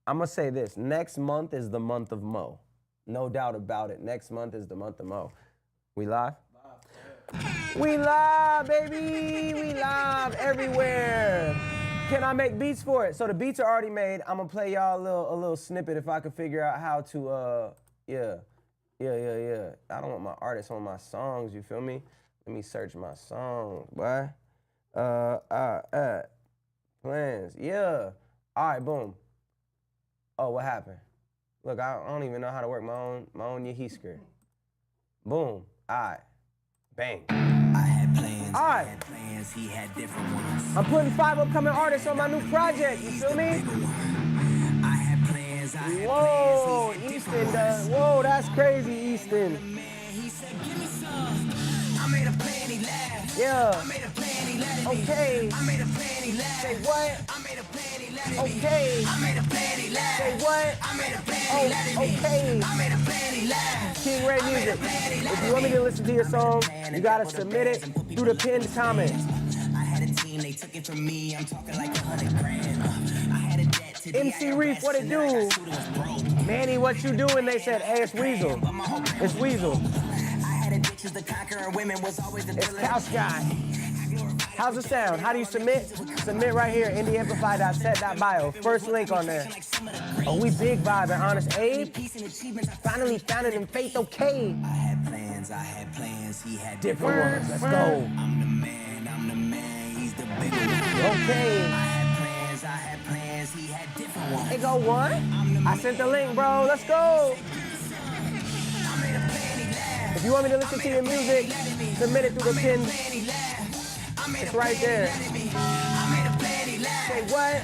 I'm gonna say this. Next month is the month of Mo. No doubt about it. Next month is the month of Mo. We live? We live, baby. We live everywhere. Can I make beats for it? So the beats are already made. I'm gonna play y'all a little snippet if I can figure out how to, yeah. I don't want my artists on my songs, you feel me? Let me search my songs, boy. Plans, yeah. All right, boom. Oh, what happened? Look, I don't even know how to work my own Yahisker. Boom. All right. Bang. I had plans, all right. I had plans, he had different ones. I'm putting 5 upcoming artists on my new project, you feel me? I had plans, I had whoa, plans, Easton does. Whoa, that's crazy, Easton. He said, give me some. I made a plan, he laughed. Yeah. I made a plan, he laughed at me. Okay. I made a plan, he laughed. Say what? I made a plan, he laughed at me. Okay. I made a plan, he laughed. Say what? I made a plan, he laughed at me. Okay. I made a plan, he laughed. King Ray Music. If you want me to listen to your song, you gotta submit it through the pinned comment. I had a team, they took it from me. I'm talking like 100 grand. I had a debt to the MC Reef, what it do? Manny, what you doing? They said, hey, it's Weasel. It's Weasel. I had addictions to conquering women was always the It's Couch Guy. How's it sound? How do you submit? Submit right here, indieamplify.set.bio. First link on there. Oh, we big vibing, Honest Abe. Finally found it in faith, okay. I had plans, he had Different ones, let's go. I'm the man, he's the bigger one. Okay. I had plans, he had different ones. Hey, go what? I sent the link, bro, let's go. If you want me to listen to your music, submit it through the pin. It's right there. Say what?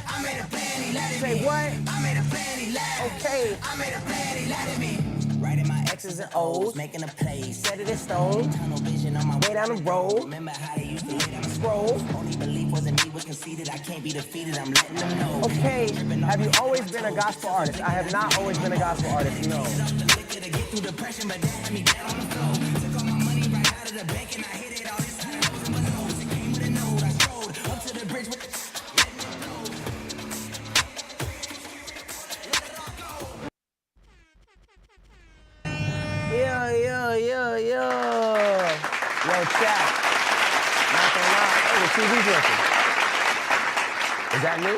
Say what? Okay. Writing my X's and O's, making a place. set it in stone. Tunnel vision on my Way down the road. Remember how they used to hit on the Scroll. Only belief wasn't me, was conceited. I can't be defeated, I'm letting them know. Okay, have you always been a gospel artist? I have not always been a gospel artist, no. Yeah. Yo, chat. Not gonna lie. Oh, the TV's working. Is that new?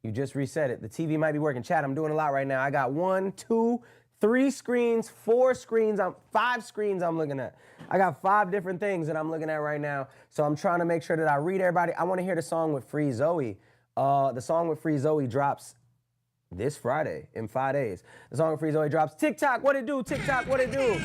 You just reset it. The TV might be working. Chat, I'm doing a lot right now. I got 1, 2, 3 screens, 4 screens, 5 screens I'm looking at. I got 5 different things that I'm looking at right now. So I'm trying to make sure that I read everybody. I want to hear the song with Free Zoe. The song with Free Zoe drops this Friday in 5 days. The song with Free Zoe drops. TikTok, what it do? TikTok, what it do?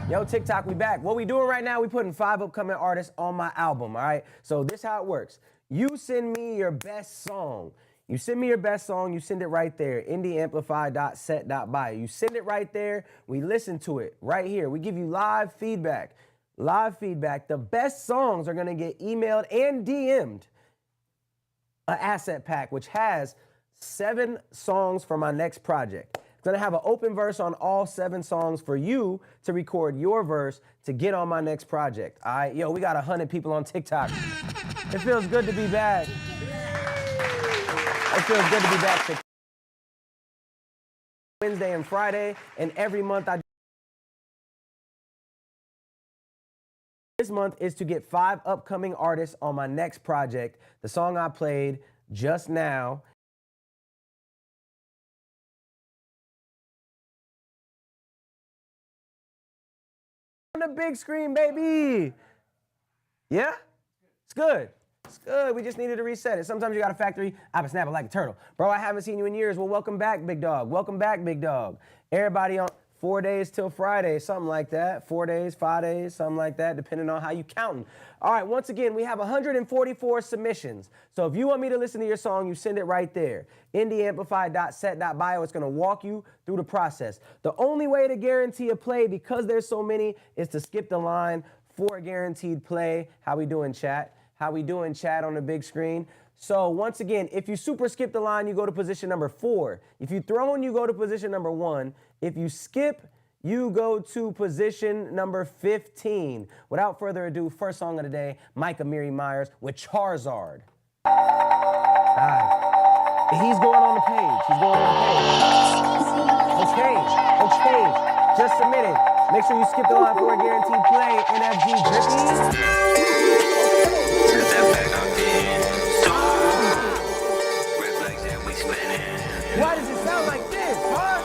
Yo, TikTok, we back. What we doing right now, we putting 5 upcoming artists on my album, all right? So this how it works. You send me your best song. You send me your best song, you send it right there, indieamplify.set.bio. You send it right there, we listen to it right here. We give you live feedback. Live feedback. The best songs are gonna get emailed and DM'd an asset pack, which has 7 songs for my next project. It's gonna have an open verse on all 7 songs for you to record your verse to get on my next project. All right, yo, we got 100 people on TikTok. It feels good to be back. It feels good to be back. Wednesday and Friday, and every month This month is to get 5 upcoming artists on my next project. The song I played just now on the big screen, baby. Yeah? It's good. It's good. We just needed to reset it. Sometimes you got a factory. I've been snapping like a turtle. Bro, I haven't seen you in years. Well, welcome back, big dog. Welcome back, big dog. Everybody on 4 days till Friday, something like that. 4 days, 5 days, something like that, depending on how you counting. All right, once again, we have 144 submissions. So if you want me to listen to your song, you send it right there. indieamplify.set.bio. It's going to walk you through the process. The only way to guarantee a play, because there's so many, is to skip the line for a guaranteed play. How we doing, chat? How we doing, chat, on the big screen? So once again, if you super skip the line, you go to position number 4. If you throw, you go to position number 1. If you skip, you go to position number 15. Without further ado, first song of the day, Micah Mary Myers with Charizard. All right. He's going on the page. He's going on the page. Okay. Just submitted. Make sure you skip the line for a guaranteed play. NFG Drippy. Why does it sound like this, huh?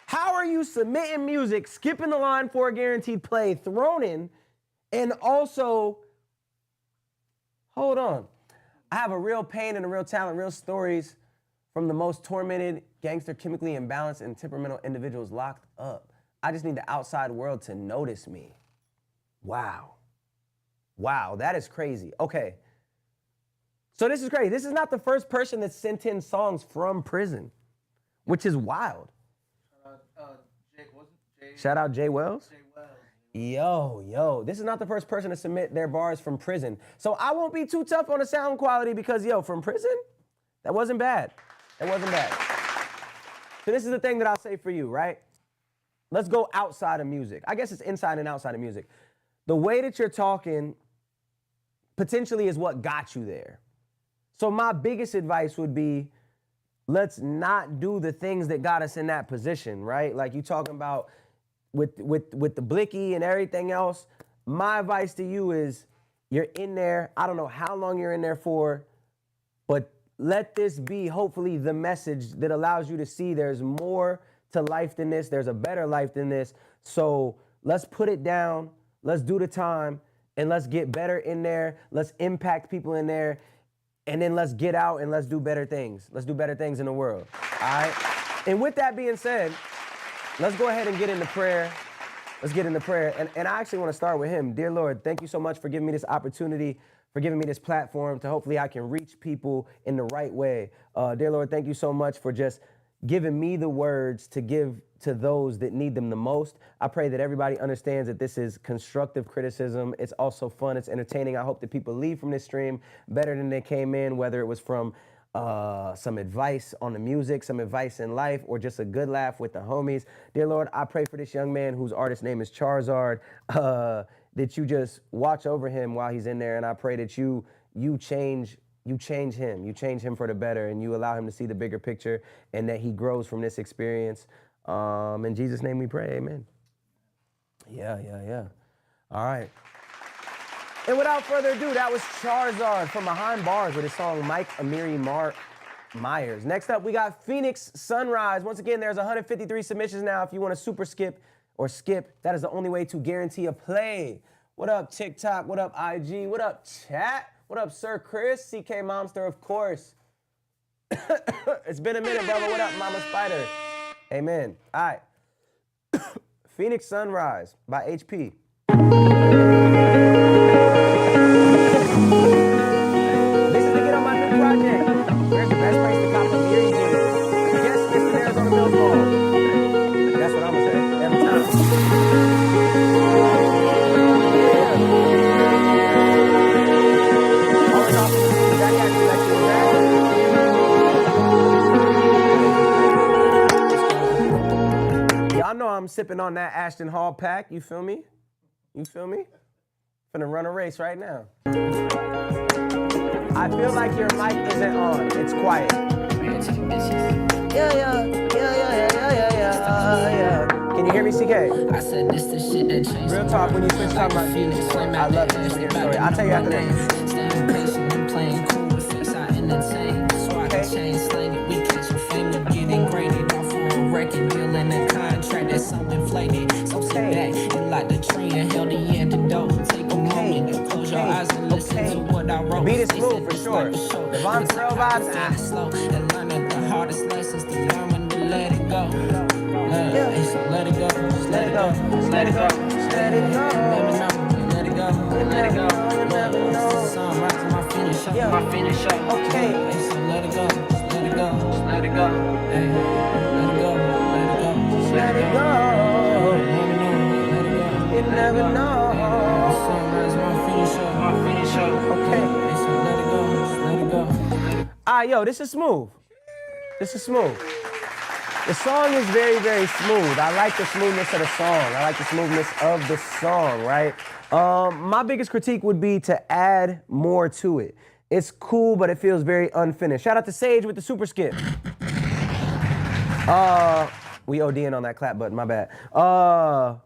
How are you submitting music, skipping the line for a guaranteed play, thrown in, and also, hold on. I have a real pain and a real talent, real stories from the most tormented, gangster, chemically imbalanced, and temperamental individuals locked up. I just need the outside world to notice me. Wow. Wow, that is crazy. Okay. So this is crazy. This is not the first person that sent in songs from prison, which is wild. Shout out Jay Wells. Yo, this is not the first person to submit their bars from prison. So I won't be too tough on the sound quality because, from prison, that wasn't bad. That wasn't bad. So this is the thing that I'll say for you, right? Let's go outside of music. I guess it's inside and outside of music. The way that you're talking potentially is what got you there. So my biggest advice would be, let's not do the things that got us in that position, right? Like you talking about with the blicky and everything else. My advice to you is you're in there. I don't know how long you're in there for, but let this be hopefully the message that allows you to see there's more to life than this. There's a better life than this. So let's put it down. Let's do the time and let's get better in there. Let's impact people in there. And then let's get out and let's do better things. Let's do better things in the world, all right? And with that being said, let's go ahead and get into prayer. Let's get into prayer. And I actually want to start with him. Dear Lord, thank you so much for giving me this opportunity, for giving me this platform to hopefully I can reach people in the right way. Dear Lord, thank you so much for just giving me the words to give to those that need them the most. I pray that everybody understands that this is constructive criticism. It's also fun. It's entertaining. I hope that people leave from this stream better than they came in, whether it was from some advice on the music, some advice in life, or just a good laugh with the homies. Dear Lord, I pray for this young man whose artist name is Charizard, that you just watch over him while he's in there. And I pray that you change him. You change him for the better, and you allow him to see the bigger picture, and that he grows from this experience. In Jesus' name we pray, amen. Yeah. All right. And without further ado, that was Charizard from Behind Bars with his song Mike Amiri Myers. Next up, we got Phoenix Sunrise. Once again, there's 153 submissions now. If you want to super skip or skip, that is the only way to guarantee a play. What up, TikTok? What up, IG? What up, chat? What up, Sir Chris? CK Momster, of course. It's been a minute, brother. What up, Mama Spider? Amen. All right. Phoenix Sunrise by HP. This is to get on my new project. Where's the best place to cop a beer jeans? Yes, Mr. Arizona Mills Mall. That's what I'm going to say every time. All the opportunities I got you like y'all know I'm sipping on that Ashton Hall pack. You feel me? Finna run a race right now. I feel like your mic isn't on. It's quiet. Yeah. Can you hear me, CK? I said this the shit that changed. Real talk, when you switch talking about music, I love it. Just want to hear the story. I'll tell you after this. Staying patient and playing cool with face I entertain. Swat and chain slang it, we catching fame. We getting graded off for a record deal and a contract that's so inflated. So sit back and light the tree and held the antidote. Take a moment to close your eyes and listen to what I wrote. The beat is smooth for sure. The Von Trail vibes, slow and learning the hardest lessons to learn when to let it go. So let it go, just let it go, just let it go, just let it go. Never know, you let it go, you let it go. Sun right to my finish up, my finish up. Okay. So let it go, just let it go, just let it go. Hey, let it go, let it go, just let it go. You never know. Sun right to my finish up, my finish up. Okay. So let it go, just let it go. Yo, this is smooth. This is smooth. The song is very, very smooth. I like the smoothness of the song. I like the smoothness of the song, right? My biggest critique would be to add more to it. It's cool, but it feels very unfinished. Shout out to Sage with the super skip. We ODing on that clap button, my bad. I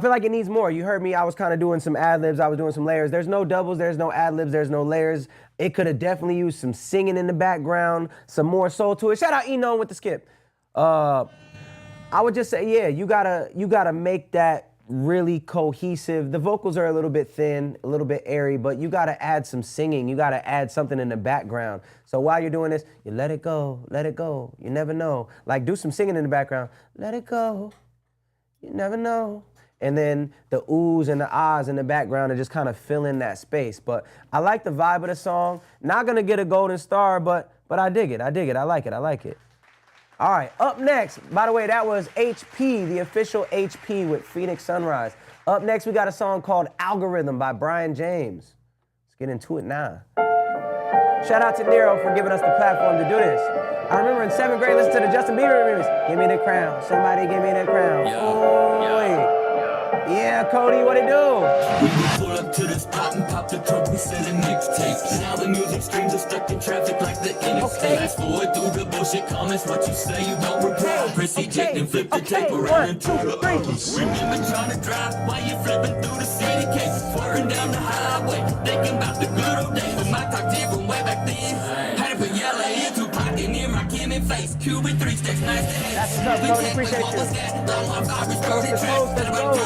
feel like it needs more. You heard me, I was kind of doing some ad-libs, I was doing some layers. There's no doubles, there's no ad-libs, there's no layers. It could have definitely used some singing in the background, some more soul to it. Shout out Enon with the skip. I would just say, yeah, you gotta make that really cohesive. The vocals are a little bit thin, a little bit airy, but you gotta add some singing. You gotta add something in the background. So while you're doing this, you let it go, you never know. Like do some singing in the background. Let it go, you never know. And then the oohs and the ahs in the background are just kind of fill in that space. But I like the vibe of the song. Not gonna get a golden star, but I dig it, I like it. All right, up next, by the way, that was HP, the official HP with Phoenix Sunrise. Up next, we got a song called Algorithm by Brian James. Let's get into it now. Shout out to Nero for giving us the platform to do this. I remember in 7th grade listening to the Justin Bieber remix. Give me the crown, somebody give me the crown. Yeah, Cody, what it do? We pull up to the spot and pop the trunk, we selling mixtapes. Now the music streams are stuck in traffic like the interstate. Fast forward through the bullshit comments, what you say you don't reply. Press eject and flip the tape around into the others. Remember trying to drive while you flipping through the city case. Swerving down the highway, thinking about the good old days when my talk did from way back then. Had to put yellow into pocket near my Kimmy face. Cuban 3 stacks, nice to have. That's what's up, Cody, appreciate you.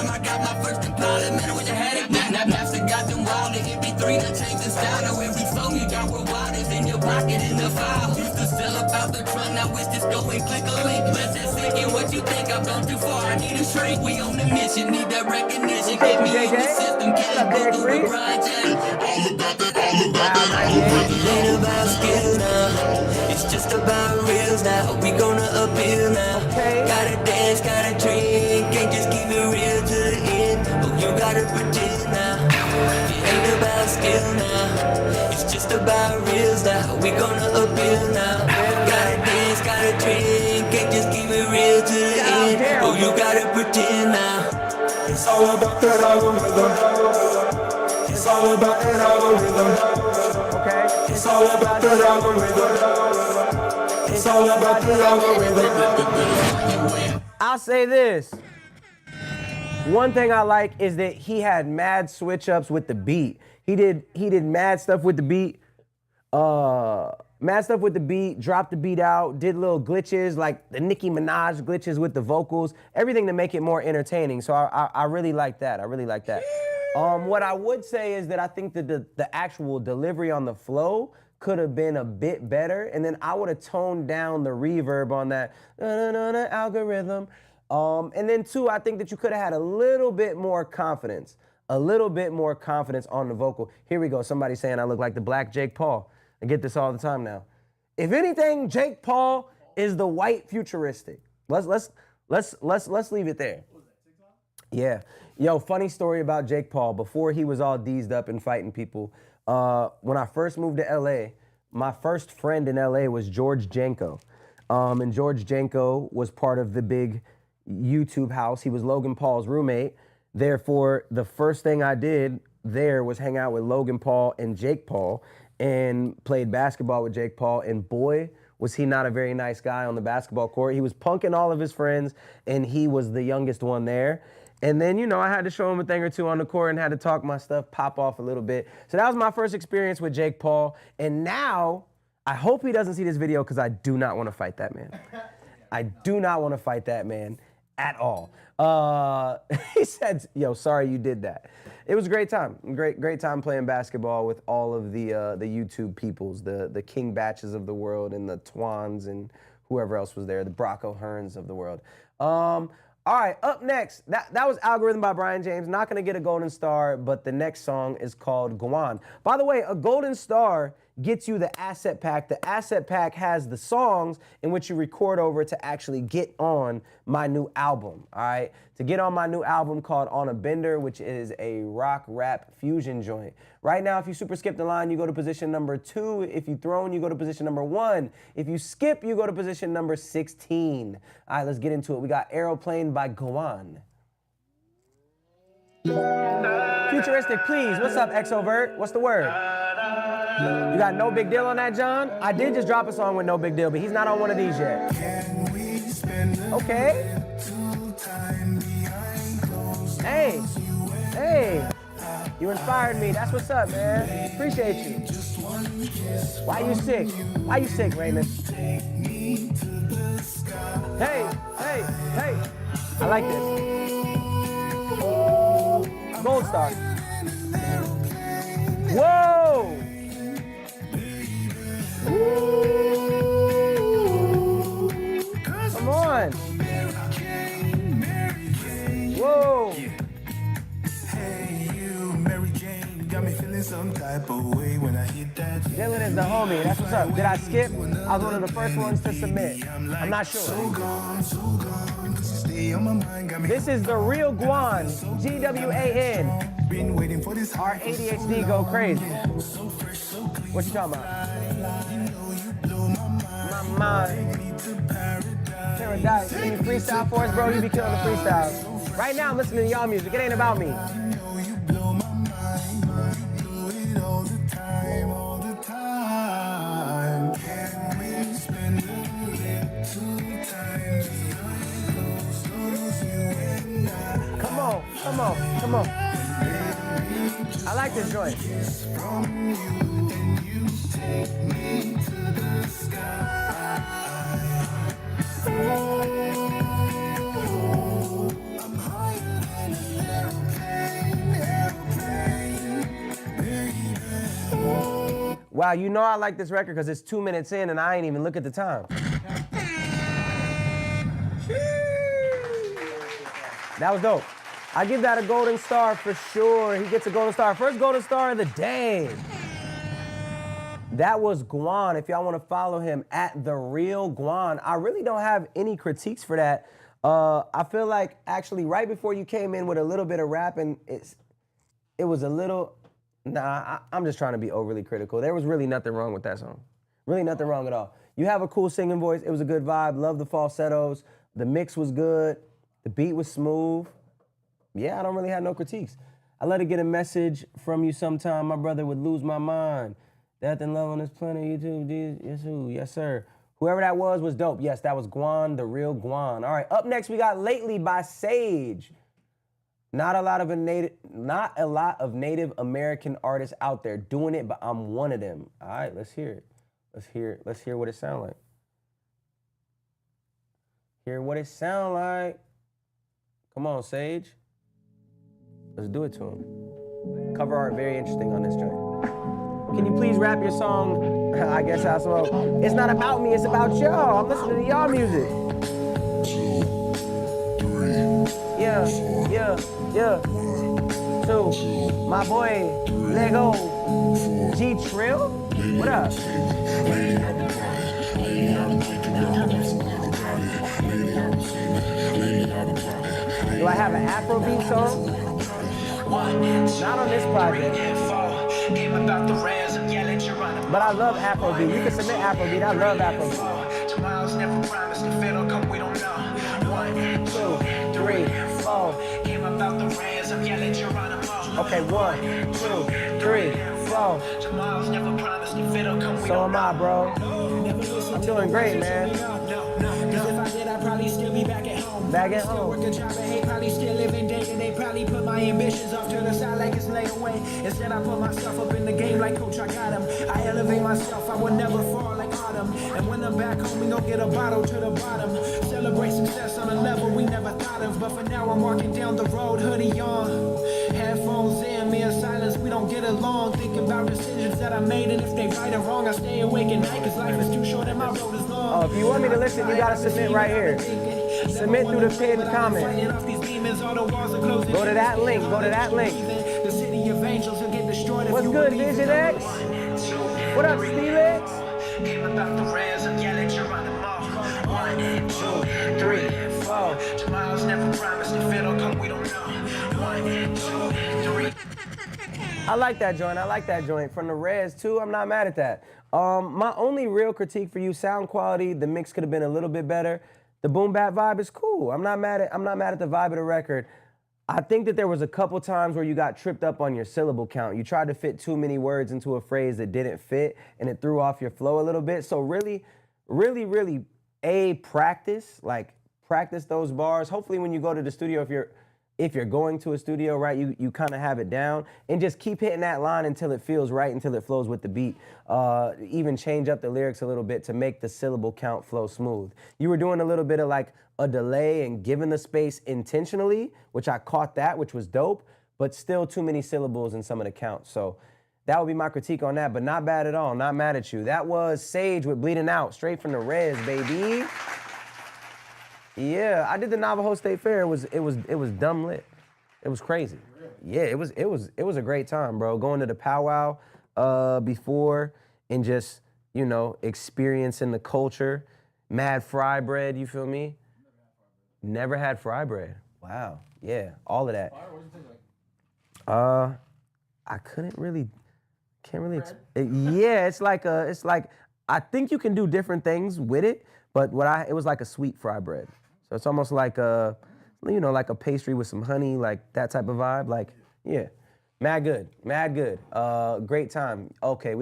I got my first impala, man, with your headache. Now Napster got them wild, the MP3 that changed the style. Now every song you got worldwide is in your pocket in the file. Used to sell about the trunk, now it's just go and click a link. Let's just think it, what you think, I've gone too far, I need a shrink. We on the mission, need that recognition. Get me in the system, can't go through the grind. All about that, It ain't about skill now, it's just about reels now. We gonna uphill now. Gotta dance, gotta drink, can't just keep it real to the end. Oh, you gotta pretend now. It ain't about skill now, it's just about reels now. We gonna uphill now. Gotta dance, gotta drink, can't just keep it real to the end. Oh, you gotta pretend now. It's all about that algorithm. It's all about that algorithm. Okay. It's all about that algorithm. It's all about that algorithm. I'll say this. One thing I like is that he had mad switch ups with the beat. He did mad stuff with the beat. Dropped the beat out, did little glitches like the Nicki Minaj glitches with the vocals, everything to make it more entertaining. So I really like that. What I would say is that I think that the actual delivery on the flow could have been a bit better, and then I would have toned down the reverb on that algorithm. And then two, I think that you could have had a little bit more confidence on the vocal. Here we go, somebody saying I look like the black Jake Paul. I get this all the time now. If anything, Jake Paul is the white futuristic. Let's leave it there. Yeah. Yo, funny story about Jake Paul. Before he was all deezed up and fighting people, when I first moved to LA, my first friend in LA was George Janko. And George Janko was part of the big YouTube house. He was Logan Paul's roommate. Therefore, the first thing I did there was hang out with Logan Paul and Jake Paul. and played basketball with Jake Paul, and boy, was he not a very nice guy on the basketball court. He was punking all of his friends, and he was the youngest one there. And then, you know, I had to show him a thing or two on the court and had to talk my stuff, pop off a little bit. So that was my first experience with Jake Paul. And now, I hope he doesn't see this video because I do not want to fight that man. I do not want to fight that man at all. He said, yo, sorry you did that. It was a great time. Great time playing basketball with all of the YouTube peoples, the King Batches of the world and the Twans and whoever else was there, the Brock O'Hearns of the world. All right, up next, that was Algorithm by Brian James. Not gonna get a golden star, but the next song is called Guan. By the way, a golden star gets you the asset pack. The asset pack has the songs in which you record over to actually get on my new album, all right? To get on my new album called On a Bender, which is a rock rap fusion joint. Right now, if you super skip the line, you go to position number 2. If you thrown, you go to position number 1. If you skip, you go to position number 16. All right, let's get into it. We got Aeroplane by Guan. Futuristic, please. What's up, Exovert? What's the word? You got No Big Deal on that, John? I did just drop a song with No Big Deal, but he's not on one of these yet. Okay. Hey. You inspired me. That's what's up, man. Appreciate you. Why you sick? Why you sick, Raymond? Hey. I like this. Gold star. Whoa! Come on. Whoa. Hey, you, Mary Jane, got me feeling some type of way when I hit that. Dylan is the homie. That's what's up. Did I skip? I was one of the first ones to submit. I'm not sure. This is the real Guan, G-W-A-N. Been waiting for this. Our ADHD go crazy. What you talking about? My mind. Paradise. Can you freestyle for us, bro? You be killing the freestyle. Right now, I'm listening to y'all music. It ain't about me. Come on. I like this joint. Wow, you know I like this record because it's 2 minutes in and I ain't even look at the time. That was dope. I give that a golden star for sure. He gets a golden star. First golden star of the day. That was Guan. If y'all want to follow him at The Real Guan. I really don't have any critiques for that. I feel like actually right before you came in with a little bit of rapping, it was a little, I'm just trying to be overly critical. There was really nothing wrong with that song. Really nothing wrong at all. You have a cool singing voice. It was a good vibe. Love the falsettos. The mix was good. The beat was smooth. Yeah, I don't really have no critiques. I let it get a message from you sometime. My brother would lose my mind. Death and love on this planet, YouTube, yes, who? Yes, sir. Whoever that was dope. Yes, that was Guan, the real Guan. All right, up next we got Lately by Sage. Not a lot of Native American artists out there doing it, but I'm one of them. All right, let's hear it. Let's hear what it sound like. Hear what it sound like. Come on, Sage. Let's do it to him. Cover art, very interesting on this joint. Can you please rap your song? I guess I smoke. It's not about me, it's about y'all. I'm listening to y'all music. 2, 3. Yeah. 2. My boy, Lego. G Trill? What up? Do I have an Afrobeat song? Not on this project. But I love Afrobeat. You can submit Afrobeat. I love Afrobeat. 1, 2, 3, 4. Okay, 1, 2, 3, 4. So am I, bro. I'm doing great, man. Probably still be back at home. Back at home. Work a job and hate, probably still living day to day. Probably put my ambitions off to the side like it's laid away. Instead, I put myself up in the game like coach, I got him. I elevate myself, I will never fall like autumn. And when I'm back home, we gon' get a bottle to the bottom. Celebrate success on a level we never thought of. But for now, I'm walking down the road, hoodie on. Headphones in, me in silence, we don't get along. Thinking about decisions that I made, and if they right or wrong, I stay awake at night, cause life is too short and my road is long. Oh, if you want me to listen, you gotta submit right here. Submit through the pinned comment. Go to that link, go to that link. What's good, Vision X? What up, Steelix? 1, 2, 3, 4. Tomorrow's never promised, if it don't come, we don't know. 1, 2, 3. I like that joint. I like that joint. From the Rez too, I'm not mad at that. My only real critique for you, sound quality, the mix could have been a little bit better. The boom bap vibe is cool. I'm not mad at the vibe of the record. I think that there was a couple times where you got tripped up on your syllable count. You tried to fit too many words into a phrase that didn't fit, and it threw off your flow a little bit. So really, practice those bars. Hopefully when you go to the studio, if you're going to a studio, right, you kind of have it down, and just keep hitting that line until it feels right, until it flows with the beat. Even change up the lyrics a little bit to make the syllable count flow smooth. You were doing a little bit of like a delay and giving the space intentionally, which I caught that, which was dope, but still too many syllables in some of the counts. So that would be my critique on that, but not bad at all, not mad at you. That was Sage with Bleeding Out, straight from the Rez, baby. Yeah, I did the Navajo State Fair. It was dumb lit. It was crazy. Yeah, it was a great time, bro. Going to the powwow before and just, you know, experiencing the culture. Mad fry bread, you feel me? Never had fry bread. Wow. Yeah, all of that. I can't really. Yeah, it's like I think you can do different things with it, but it was like a sweet fry bread. So it's almost like like a pastry with some honey, like that type of vibe. Like, yeah, mad good. Great time. Okay,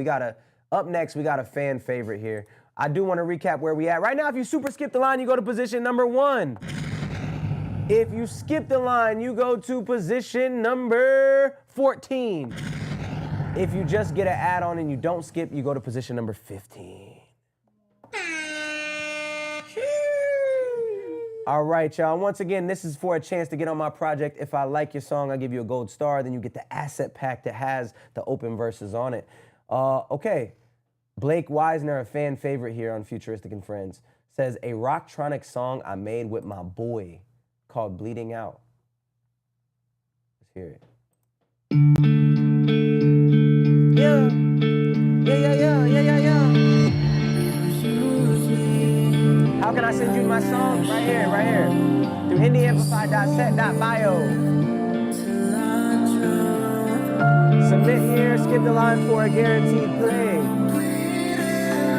up next, we got a fan favorite here. I do want to recap where we at. Right now, if you super skip the line, you go to position number 1. If you skip the line, you go to position number 14. If you just get an add-on and you don't skip, you go to position number 15. All right, y'all. Once again, this is for a chance to get on my project. If I like your song, I'll give you a gold star. Then you get the asset pack that has the open verses on it. Okay. Blake Wisner, a fan favorite here on Futuristic and Friends, says, a rocktronic song I made with my boy called Bleeding Out. Let's hear it. Yeah. How can I send you my song? Right here. Through HindiAmplify.set.bio. Submit here, skip the line for a guaranteed play.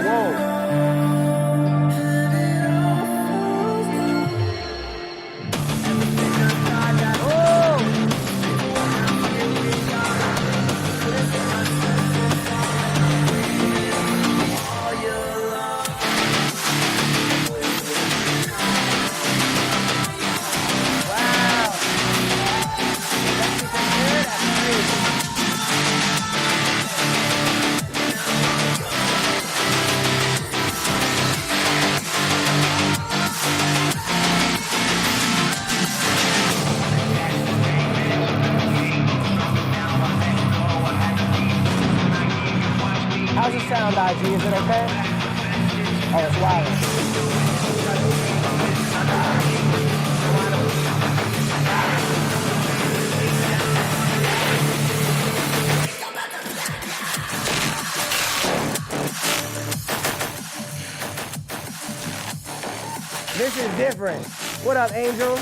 Whoa. How's it sound, IG? Is it okay? Oh, it's wild. This is different. What up, Angel?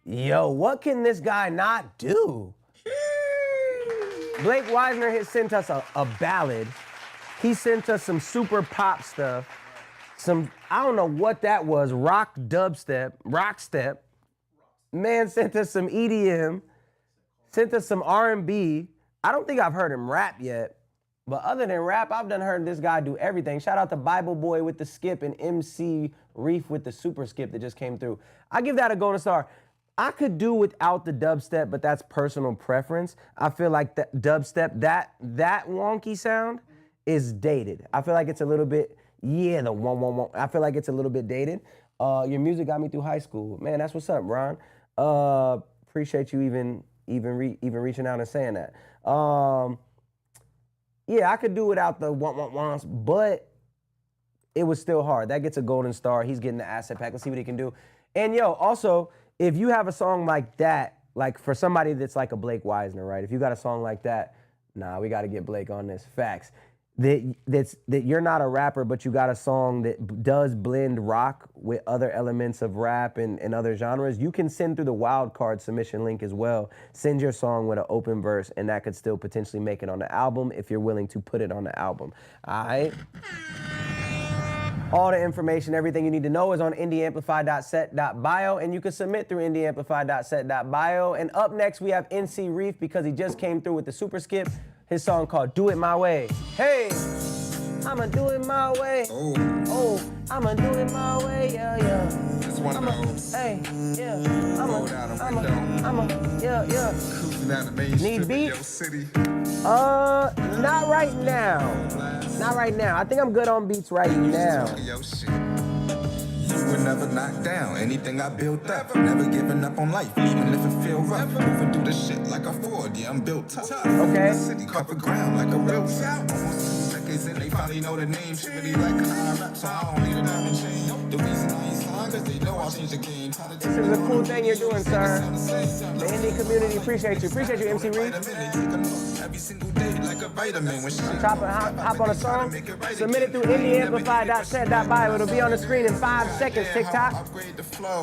Yo, what can this guy not do? Blake Wisner has sent us a ballad He sent us some super pop stuff. Some, I don't know what that was, rock dubstep, rock step. Man sent us some EDM, sent us some R&B. I don't think I've heard him rap yet, but other than rap, I've done heard this guy do everything. Shout out to Bible Boy with the skip and MC Reef with the super skip that just came through. I give that a golden star. I could do without the dubstep, but that's personal preference. I feel like that dubstep, that wonky sound is dated. I feel like it's a little bit, yeah, the one. I feel like it's a little bit dated. Your music got me through high school. Man, that's what's up, Ron. Appreciate you even reaching out and saying that. Yeah, I could do without the ones, but it was still hard. That gets a golden star. He's getting the asset pack. Let's see what he can do. And yo, also, if you have a song like that, like for somebody that's like a Blake Weisner, right? If you got a song like that, nah, we got to get Blake on this. Facts. That you're not a rapper, but you got a song that does blend rock with other elements of rap and other genres, you can send through the wildcard submission link as well. Send your song with an open verse, and that could still potentially make it on the album if you're willing to put it on the album. All right? All the information, everything you need to know is on indieamplify.set.bio, and you can submit through indieamplify.set.bio. And up next, we have NC Reef because he just came through with the super skip. His song called Do It My Way. Hey, I'ma do it my way. Oh, I'ma do it my way, yeah. That's one of those. Hey, yeah, Roll down a window. yeah. Cruising down the main Need strip beat? of your city. Not right now. Not right now. I think I'm good on beats right now. Yo, shit. You were never knocked down. Anything I built up. Never giving up on life, even if it feel rough. Moving through the shit like a Ford. Yeah, I'm built tough. Okay. The city covered ground like a real town. Almost 2 decades and they finally know the name. Shit really like how I rap, so I don't need a diamond chain. The reason I ain't signed, cause they know I'll change the game. This is a cool thing you're doing, sir. The indie community appreciate you. Appreciate you, MC Reed. Every single day like a vitamin. When shit Hop on a song. Submit it through indieamplify.set.bio. It'll be on the screen in 5 seconds, TikTok. upgrade the flow.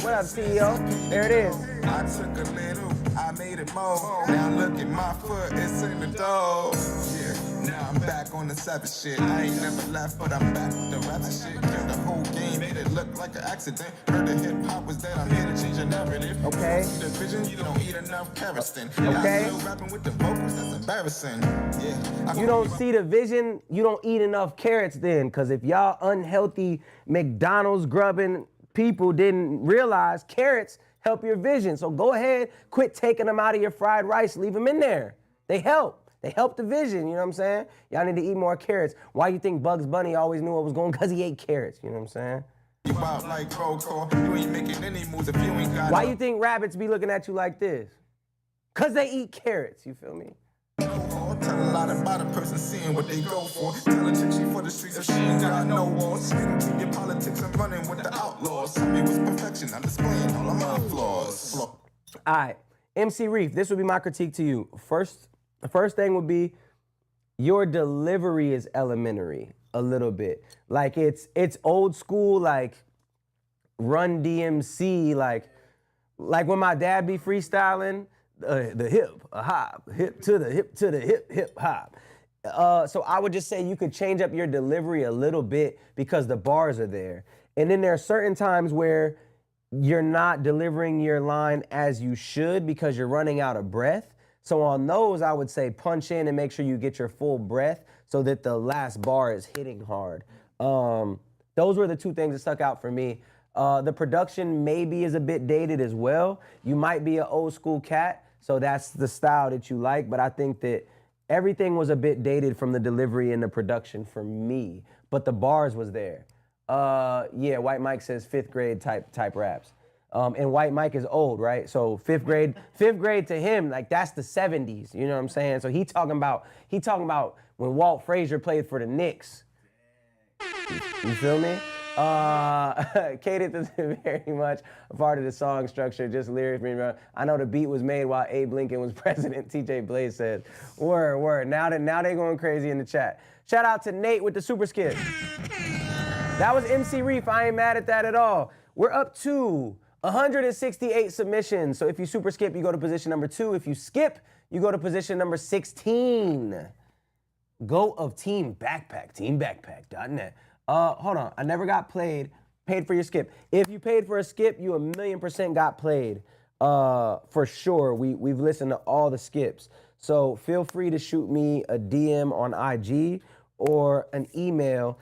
What up, CEO? There it is. I took a little, I made it more. Now look at my foot, it's in the dough. Yeah, now I'm back on the savage shit. I ain't never left, but I'm back with the rapid shit. Killed the whole game, made it look like an accident. Heard the hip hop was dead, I'm here to change the narrative. Okay. See the vision, you don't eat enough carrots then. Okay. I'm still rapping with the vocals, that's embarrassing. Yeah. You don't see the vision, you don't eat enough carrots then, because if y'all unhealthy McDonald's grubbing people didn't realize carrots help your vision. So go ahead, quit taking them out of your fried rice, leave them in there. They help. They help the vision, you know what I'm saying? Y'all need to eat more carrots. Why you think Bugs Bunny always knew what was going? Because he ate carrots, you know what I'm saying? You out like roll call, you ain't making any moves if you ain't got Why you think rabbits be looking at you like this? Because they eat carrots, you feel me? Tell a lot about a person seeing what they go for. Tell a chick she for the streets if she ain't got no walls. Keep your politics and running with the outlaws. Tell me what's perfection, I'm displaying all of my flaws. All right, MC Reef, this would be my critique to you. The first thing would be your delivery is elementary a little bit. Like it's old school, like Run DMC, like when my dad be freestyling, the hip, a hop, hip to the hip hop. So I would just say you could change up your delivery a little bit because the bars are there. And then there are certain times where you're not delivering your line as you should because you're running out of breath. So on those, I would say punch in and make sure you get your full breath so that the last bar is hitting hard. Those were the two things that stuck out for me. The production maybe is a bit dated as well. You might be an old school cat, so that's the style that you like, but I think that everything was a bit dated from the delivery and the production for me, but the bars was there. Yeah, White Mike says 5th grade type raps. And White Mike is old, right? So fifth grade to him, like that's the 70s, you know what I'm saying? So he talking about when Walt Frazier played for the Knicks. You feel me? Cadence is very much a part of the song structure, just lyrics. I know the beat was made while Abe Lincoln was president, TJ Blaze said. Word. Now they going crazy in the chat. Shout out to Nate with the super skip. That was MC Reef, I ain't mad at that at all. We're up to 168 submissions. So if you super skip, you go to position number 2. If you skip, you go to position number 16. GOAT of Team Backpack, teambackpack.net. Hold on, I never got paid for your skip. If you paid for a skip, you 1,000,000% got played. For sure, we've listened to all the skips. So feel free to shoot me a DM on IG or an email,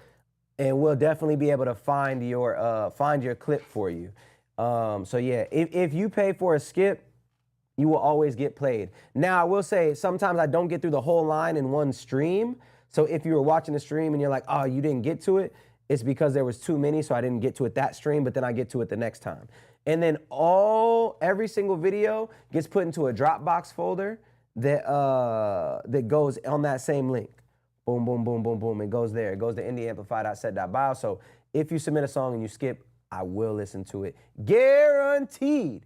and we'll definitely be able to find your clip for you. So yeah, if you pay for a skip, you will always get played. Now, I will say, sometimes I don't get through the whole line in one stream. So if you were watching the stream and you're like, oh, you didn't get to it, it's because there was too many, so I didn't get to it that stream, but then I get to it the next time. And then every single video gets put into a Dropbox folder that goes on that same link. Boom, boom, boom, boom, boom. It goes there. It goes to indieamplify.set.bio. So if you submit a song and you skip, I will listen to it. Guaranteed.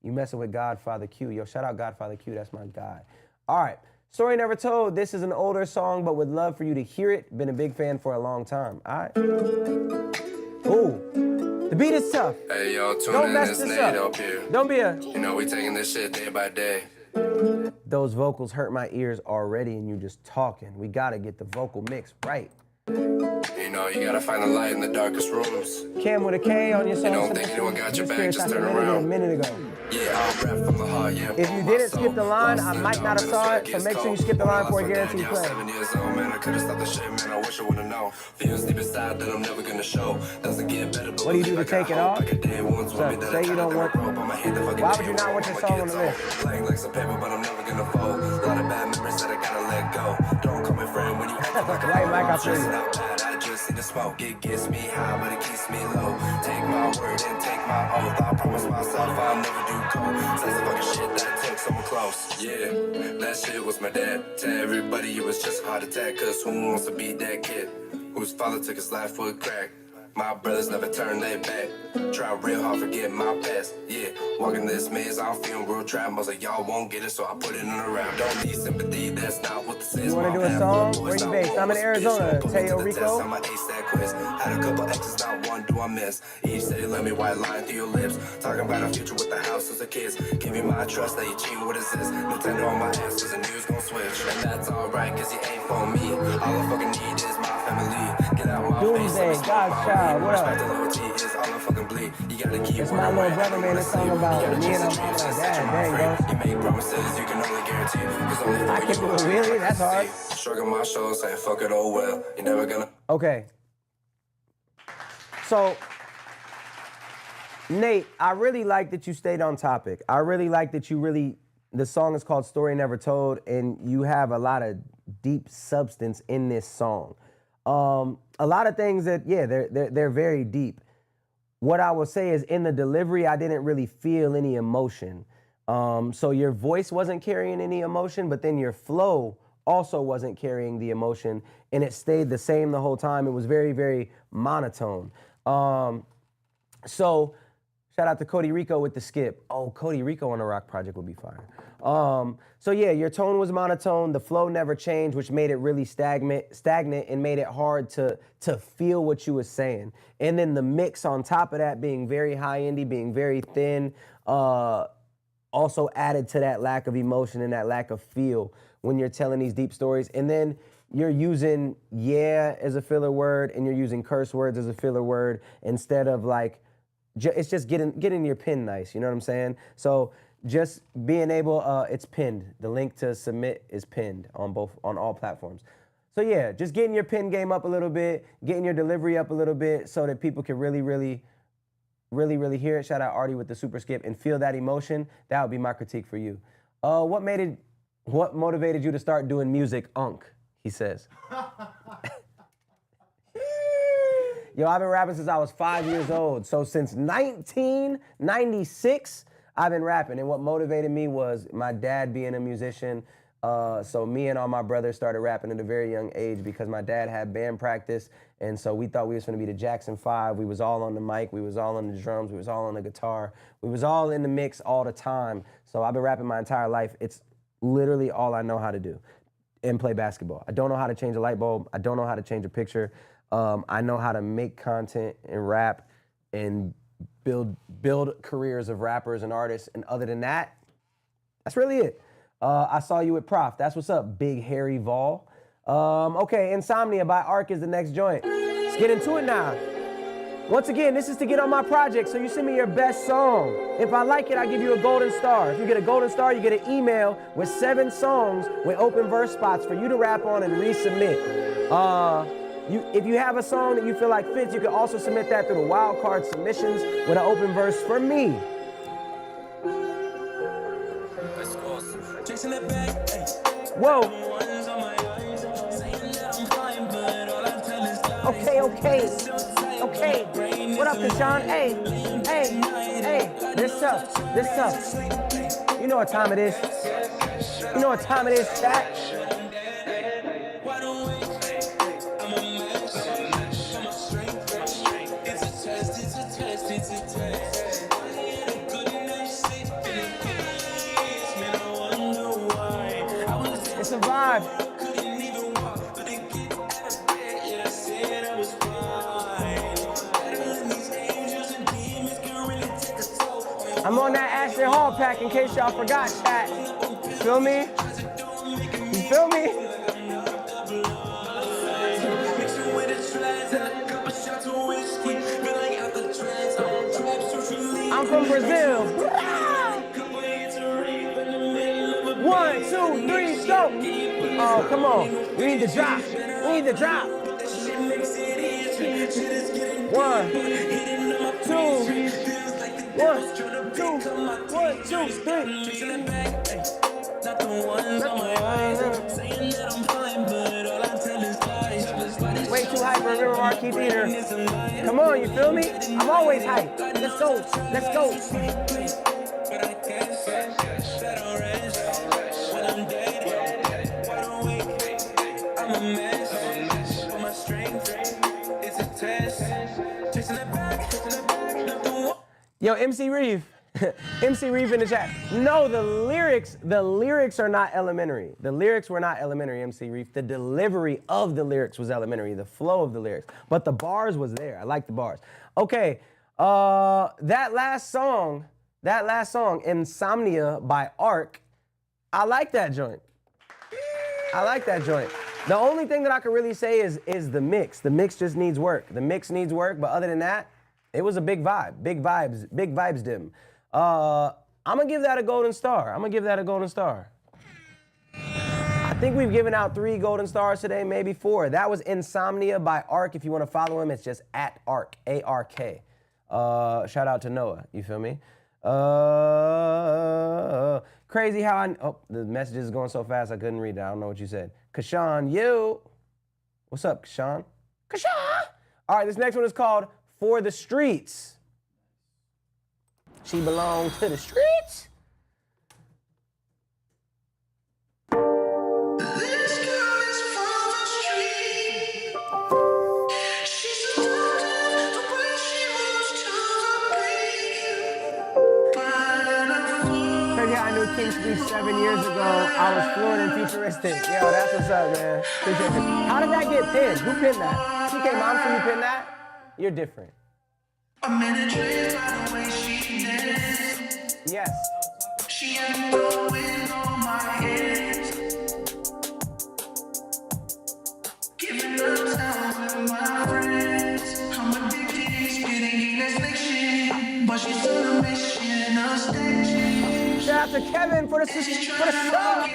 You messing with Godfather Q. Yo, shout out Godfather Q. That's my guy. All right. Story Never Told. This is an older song, but would love for you to hear it. Been a big fan for a long time. All right. Ooh. The beat is tough. Hey, yo, tune Don't in, mess it's this Nate up. up here. Don't be a... You know, we taking this shit day by day. Those vocals hurt my ears already and you just talking. We gotta get the vocal mix right. You know, you gotta find the light in the darkest rooms. Cam with a K on your song. You don't think anyone got your back, curious, just I turn submitted it around. a minute ago. Yeah, I'll rap from the heart, yeah. If you didn't skip the line, I might not have saw it, so make sure you skip the line for a guaranteed play. 7 years old, man, I could've stopped the shit, man, I wish I would've known. Feels deep inside that I'm never gonna show. Doesn't get better, but What do you do to take it off? Say you don't want... Why would you not want your song on the list? Playing like some paper, but I'm never gonna fold. A lot of bad memories that I gotta let go. Don't come in friend when you act like a Right, Mike, I feel you. I just see the smoke, it gets me high, but it keeps me low. Take my word and take my oath. I promise myself I'll never do coke. Says the fucking shit that took someone close. Yeah, that shit was my dad. Tell everybody it was just a heart attack. Cause who wants to be that kid whose father took his life for a crack? My brothers never turn their back. Try real hard, forget my past. Yeah, walking this maze, I'm feeling real trap. Most of y'all won't get it, so I put it in a rap. Don't need sympathy, that's not what this is. You wanna do a song? Where you based? I'm in Arizona. Jericho. I'm an ace that quiz. Had a couple exes, not one do I miss. Each city let me white line through your lips. Talking about a future with the house as a kids. Give you my trust that you cheating with this. Nintendo on my ass, and news gon' switch. And that's alright, cause you ain't for me. All I fucking need is my family. Get out my Doomsday, face. Godchild, what up? Is all I fucking bleed. You gotta keep It's my little brother, man. It's all about me and my mom. Dad, there you go. You make promises you can only guarantee. I can do it really? That's hard. Shrugging my shoulders saying fuck it, oh well. You're never gonna. Okay. So, Nate, I really like that you stayed on topic. I really like that the song is called Story Never Told, and you have a lot of deep substance in this song. A lot of things that, yeah, they're very deep. What I will say is in the delivery, I didn't really feel any emotion. So your voice wasn't carrying any emotion, but then your flow also wasn't carrying the emotion, and it stayed the same the whole time. It was very, very monotone. So shout out to Cody Rico with the skip. Oh, Cody Rico on the Rock Project would be fire. So yeah, your tone was monotone. The flow never changed, which made it really stagnant and made it hard to feel what you were saying. And then the mix on top of that being very high indie, being very thin, also added to that lack of emotion and that lack of feel when you're telling these deep stories. And then you're using yeah as a filler word, and you're using curse words as a filler word instead of like, it's just getting your pin nice, you know what I'm saying? So just being able, it's pinned. The link to submit is pinned on all platforms. So yeah, just getting your pin game up a little bit, getting your delivery up a little bit so that people can really hear it. Shout out Artie with the super skip and feel that emotion. That would be my critique for you. What motivated you to start doing music, Unk? He says. Yo, I've been rapping since I was 5 years old. So since 1996, I've been rapping. And what motivated me was my dad being a musician. So me and all my brothers started rapping at a very young age because my dad had band practice. And so we thought we was gonna be the Jackson 5. We was all on the mic, we was all on the drums, we was all on the guitar. We was all in the mix all the time. So I've been rapping my entire life. It's literally all I know how to do and play basketball. I don't know how to change a light bulb. I don't know how to change a picture. I know how to make content and rap and build careers of rappers and artists. And other than that, that's really it. I saw you at Prof. That's what's up, Big Harry Vol. Okay, Insomnia by Arc is the next joint. Let's get into it now. Once again, this is to get on my project, so you send me your best song. If I like it, I give you a golden star. If you get a golden star, you get an email with 7 songs with open verse spots for you to rap on and resubmit. If you have a song that you feel like fits, you can also submit that through the wildcard submissions with an open verse for me. Whoa. Okay. What up, Deshaun? Hey. This tough. You know what time it is. Chat. It's a vibe. I'm on that Ashley Hall pack in case y'all forgot, chat. Feel me? You feel me? I'm from Brazil. 1, 2, 3, go. Oh, come on. We need to drop. 1, 2, 3. Way too hype for River Marquee Theater. Come on, you feel me? I'm always hype. Let's go. Yo, MC Reeve. MC Reeve in the chat. No, the lyrics are not elementary. The lyrics were not elementary, MC Reeve. The delivery of the lyrics was elementary, the flow of the lyrics. But the bars was there. I like the bars. Okay, that last song, Insomnia by Arc, I like that joint. The only thing that I can really say is the mix. The mix just needs work. But other than that, it was a big vibe. Big vibes dim. I'm gonna give that a golden star. I think we've given out 3 golden stars today, maybe 4. That was Insomnia by Arc. If you want to follow him, it's just at Arc, A-R-K. Shout out to Noah, you feel me? Crazy how the message is going so fast I couldn't read it. I don't know what you said. Kashawn, you. What's up, Kashawn? All right, this next one is called For the Streets. She belongs to the streets. This girl is from the street. She's adopted the way she moves to the beat. Crazy how I knew King Street 7 years ago. I was fluent and futuristic. Yo, that's what's up, man. Appreciate it. How did that get pinned? Who pinned that? TK Monster, you pinned that? You're different. I'm in a dream by the way she danced. Yes. She had me going on my hands. Giving up time with my friends. I'm addicted, spitting Guinness fiction. But she's on a mission of staying. Shout out to Kevin for the sub.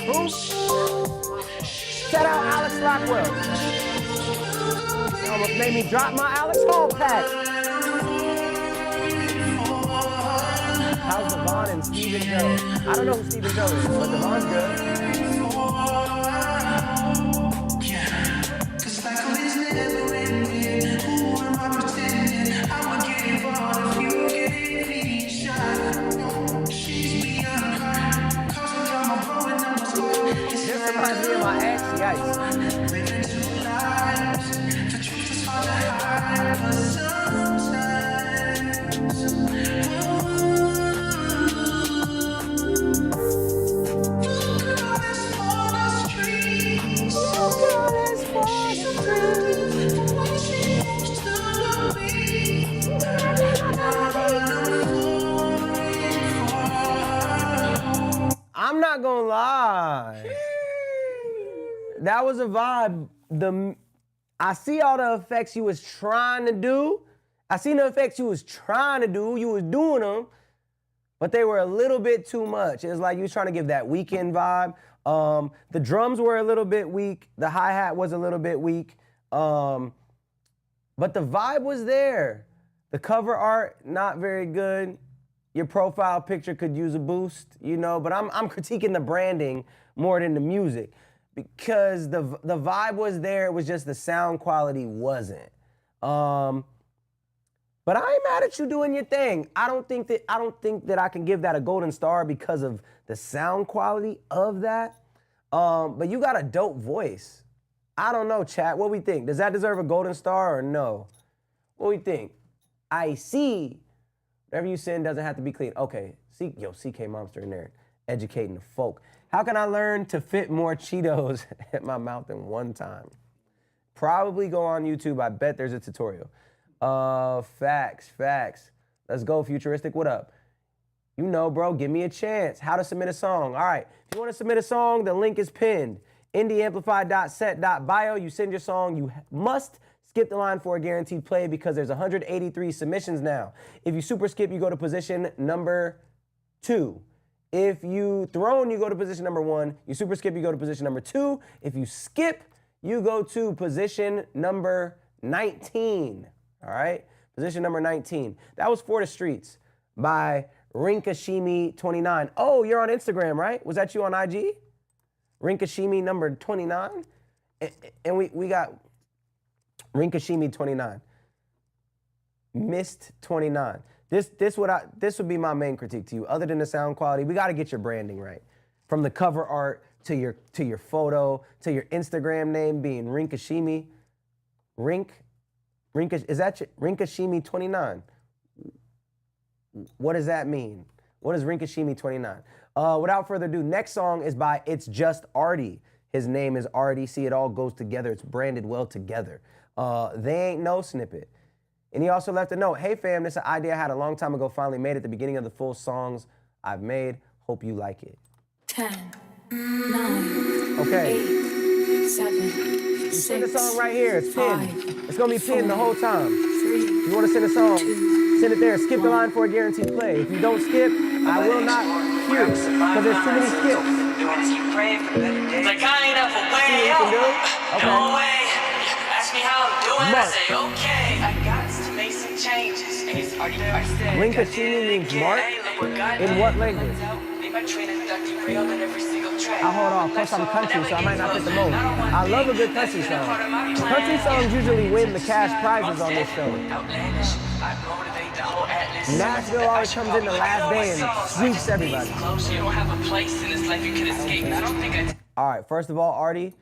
Who? Shout out Alex Rockwell. You almost made me drop my Alex Hall pack. How's Devon and Stephen Joe? I don't know who Stephen Joe is, but Devon's good. This reminds me of my ex, yikes. not gonna lie. That was a vibe. I see all the effects you was trying to do. I seen the effects you was trying to do. You was doing them, but they were a little bit too much. It was like you was trying to give that Weeknd vibe. The drums were a little bit weak. The hi-hat was a little bit weak. But the vibe was there. The cover art, not very good. Your profile picture could use a boost, you know, but I'm critiquing the branding more than the music because the vibe was there. It was just the sound quality wasn't. But I ain't mad at you doing your thing. I don't think that I can give that a golden star because of the sound quality of that. But you got a dope voice. I don't know, chat. What we think? Does that deserve a golden star or no? What we think? I see. Whatever you send doesn't have to be clean. Okay. CK Monster in there, educating the folk. How can I learn to fit more Cheetos at my mouth in one time? Probably go on YouTube. I bet there's a tutorial. Facts. Let's go, Futuristic. What up? You know, bro, give me a chance. How to submit a song. All right. If you want to submit a song, the link is pinned. indieamplify.set.bio. You send your song. You must skip the line for a guaranteed play because there's 183 submissions now. If you super skip, you go to position number 2. If you thrown, you go to position number 1. You super skip, you go to position number 2. If you skip, you go to position number 19. All right? Position number 19. That was For the Streets by Rinkashimi29. Oh, you're on Instagram, right? Was that you on IG? Rinkashimi number 29? And we got Rinkashimi29. Missed 29. This would be my main critique to you. Other than the sound quality, we got to get your branding right. From the cover art to your photo to your Instagram name being Rinkashimi. Is that Rinkashimi29? What does that mean? What is Rinkashimi29? Without further ado, next song is by It's Just Artie. His name is Artie. See, it all goes together. It's branded well together. They Ain't No snippet. And he also left a note. Hey fam, this is an idea I had a long time ago. Finally made it. The beginning of the full songs I've made. Hope you like it. 10, 9, okay. 8, 7, you send a song right here. It's pinned. 5, It's gonna be pinned 4, the whole time. 3, If you want to send a song, 2, send it there. Skip the 1. line for a guaranteed play. If you don't skip, I will not hear it because there's too many skips. Like I ain't up for way See what you can do? Okay. No way. Ask me how I'm doing, Mark. I say okay. I got to make some changes. And it's already Rinkashimi means Mark? In what language? I'll hold off. Plus I'm country, so I might not fit the mold. I love a good country song. Country songs usually win the cash prizes on this show. Nashville always comes in the last day and sweeps everybody. All right, first of all, Artie,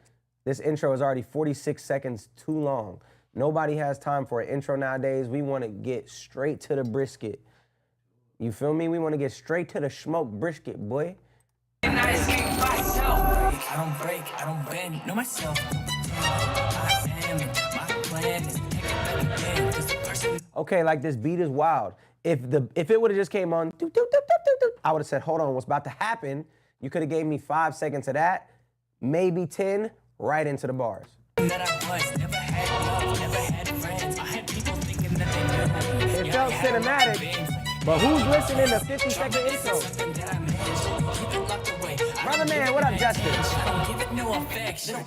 this intro is already 46 seconds too long. Nobody has time for an intro nowadays. We want to get straight to the brisket. You feel me? We want to get straight to the smoked brisket, boy. I don't break, I don't bend, know myself. Okay, like this beat is wild. If it would have just came on, I would have said, hold on, what's about to happen? You could have gave me 5 seconds of that, maybe 10, right into the bars. It felt cinematic, but who's listening to 50-second intro? Brother man, what up, Justin? Give it no affection. I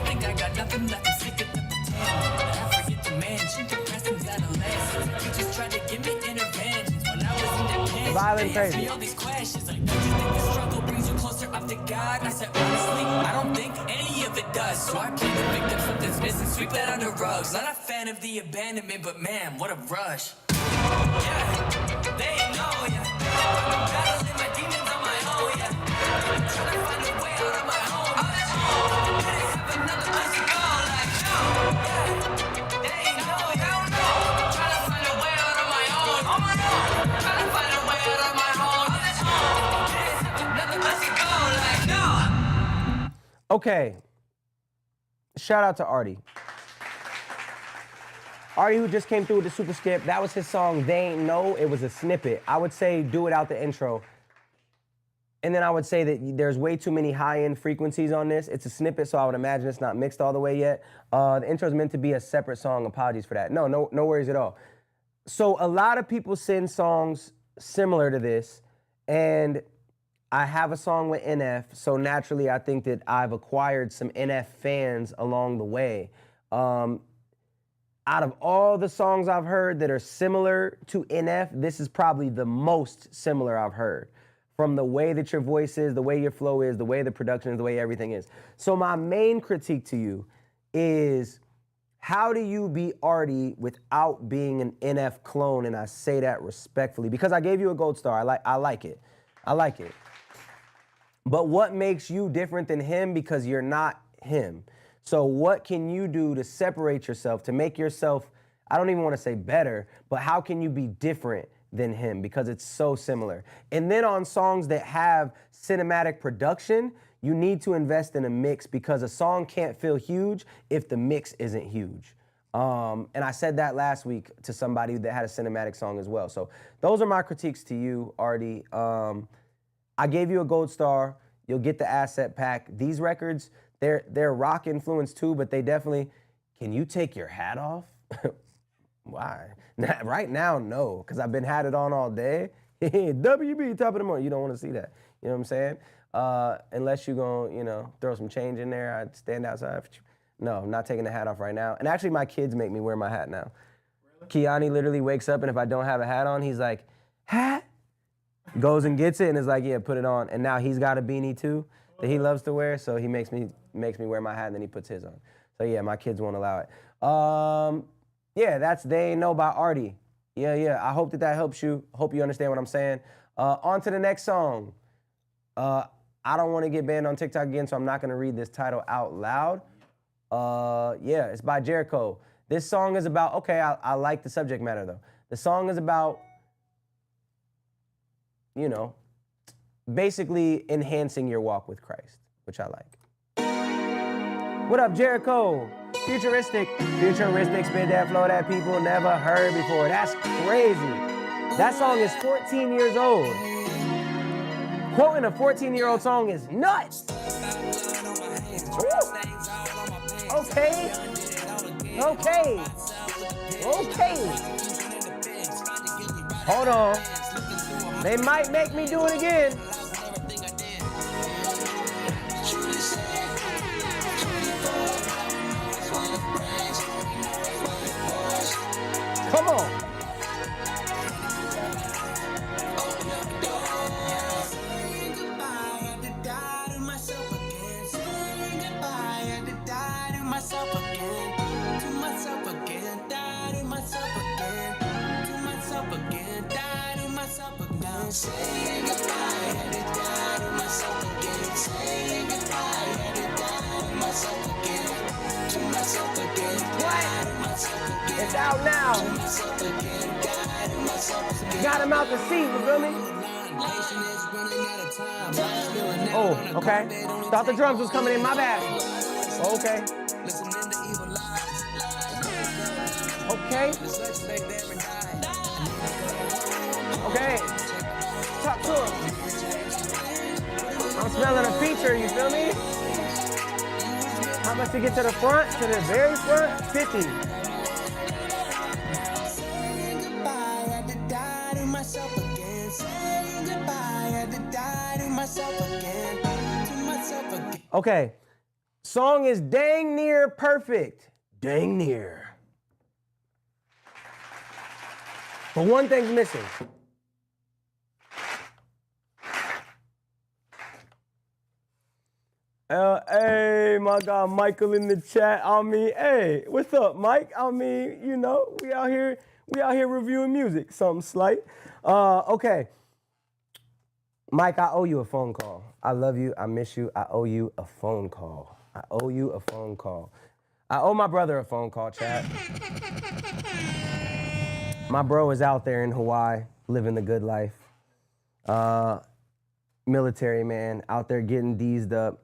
think I got nothing left to stick to the pretend. I forget to mention depressing's adolescence. You just tried to give me interventions when I was independent. Violent They asked crazy. me all these questions like, do you think the struggle brings you closer up to God? And I said, honestly, I don't think any of it does. So I blame the victim, something's missing, sweep it under rugs. Not a fan of the abandonment, but man, what a rush. Yeah, they ain't know ya. I'm battling my demons on my own, yeah. Trying to find a way out of my home. They have another place to go, like, no. Yeah, they ain't know ya. Trying to find a way out of my own. On my own. Trying to find a way out of my home. They have another place to go, like, no. Okay. Shout out to Artie. Artie, who just came through with the super skip, that was his song, They Ain't No. It was a snippet. I would say do it out the intro. And then I would say that there's way too many high-end frequencies on this. It's a snippet, so I would imagine it's not mixed all the way yet. The intro is meant to be a separate song. Apologies for that. No worries at all. So a lot of people send songs similar to this, and I have a song with NF, so naturally I think that I've acquired some NF fans along the way. Out of all the songs I've heard that are similar to NF, this is probably the most similar I've heard. From the way that your voice is, the way your flow is, the way the production is, the way everything is. So my main critique to you is, how do you be Artie without being an NF clone? And I say that respectfully because I gave you a gold star. I like it. But what makes you different than him? Because you're not him. So what can you do to separate yourself, to make yourself, I don't even want to say better, but how can you be different than him? Because it's so similar. And then on songs that have cinematic production, you need to invest in a mix because a song can't feel huge if the mix isn't huge. And I said that last week to somebody that had a cinematic song as well. So those are my critiques to you, Artie. I gave you a gold star. You'll get the asset pack. These records, they're rock influenced too, but they definitely, can you take your hat off? Why? Right now, no, because I've been had it on all day. WB, top of the morning. You don't want to see that. You know what I'm saying? Unless you're going to, throw some change in there, I'd stand outside. No, I'm not taking the hat off right now. And actually, my kids make me wear my hat now. Really? Kiani literally wakes up, and if I don't have a hat on, he's like, hat? Goes and gets it, and is like, yeah, put it on. And now he's got a beanie, too, that he loves to wear, so he makes me wear my hat, and then he puts his on. So, yeah, my kids won't allow it. Yeah, that's They Ain't Know by Artie. Yeah. I hope that helps you. Hope you understand what I'm saying. On to the next song. I don't want to get banned on TikTok again, so I'm not going to read this title out loud. Yeah, it's by Jericho. This song is about, okay, I like the subject matter, though. The song is about, basically enhancing your walk with Christ, which I like. What up, Jericho? Futuristic, spit that flow that people never heard before. That's crazy. That song is 14 years old. Quoting a 14-year-old song is nuts. Ooh. Okay. Hold on. They might make me do it again. Come on. Saying goodbye, had to die to myself again. Saying goodbye, had to die to myself again. To myself again. What? It's out now. To myself again. Die to myself again. Got him out the seat, you feel me? Oh, okay. Thought the drums was coming in, my bad. Okay. Okay. Talk to him. I'm smelling a feature, you feel me? How much to get to the front? To the very front? 50. Saying goodbye, had to die to myself again. Saying goodbye, had to die to myself again. To myself again. Okay. Song is dang near perfect. Dang near. But one thing's missing. Hey, my guy Michael in the chat. Hey, what's up, Mike? We out here reviewing music, something slight. Okay. Mike, I owe you a phone call. I love you. I miss you. I owe you a phone call. I owe my brother a phone call, chat. My bro is out there in Hawaii, living the good life. Military man, out there getting deezed up,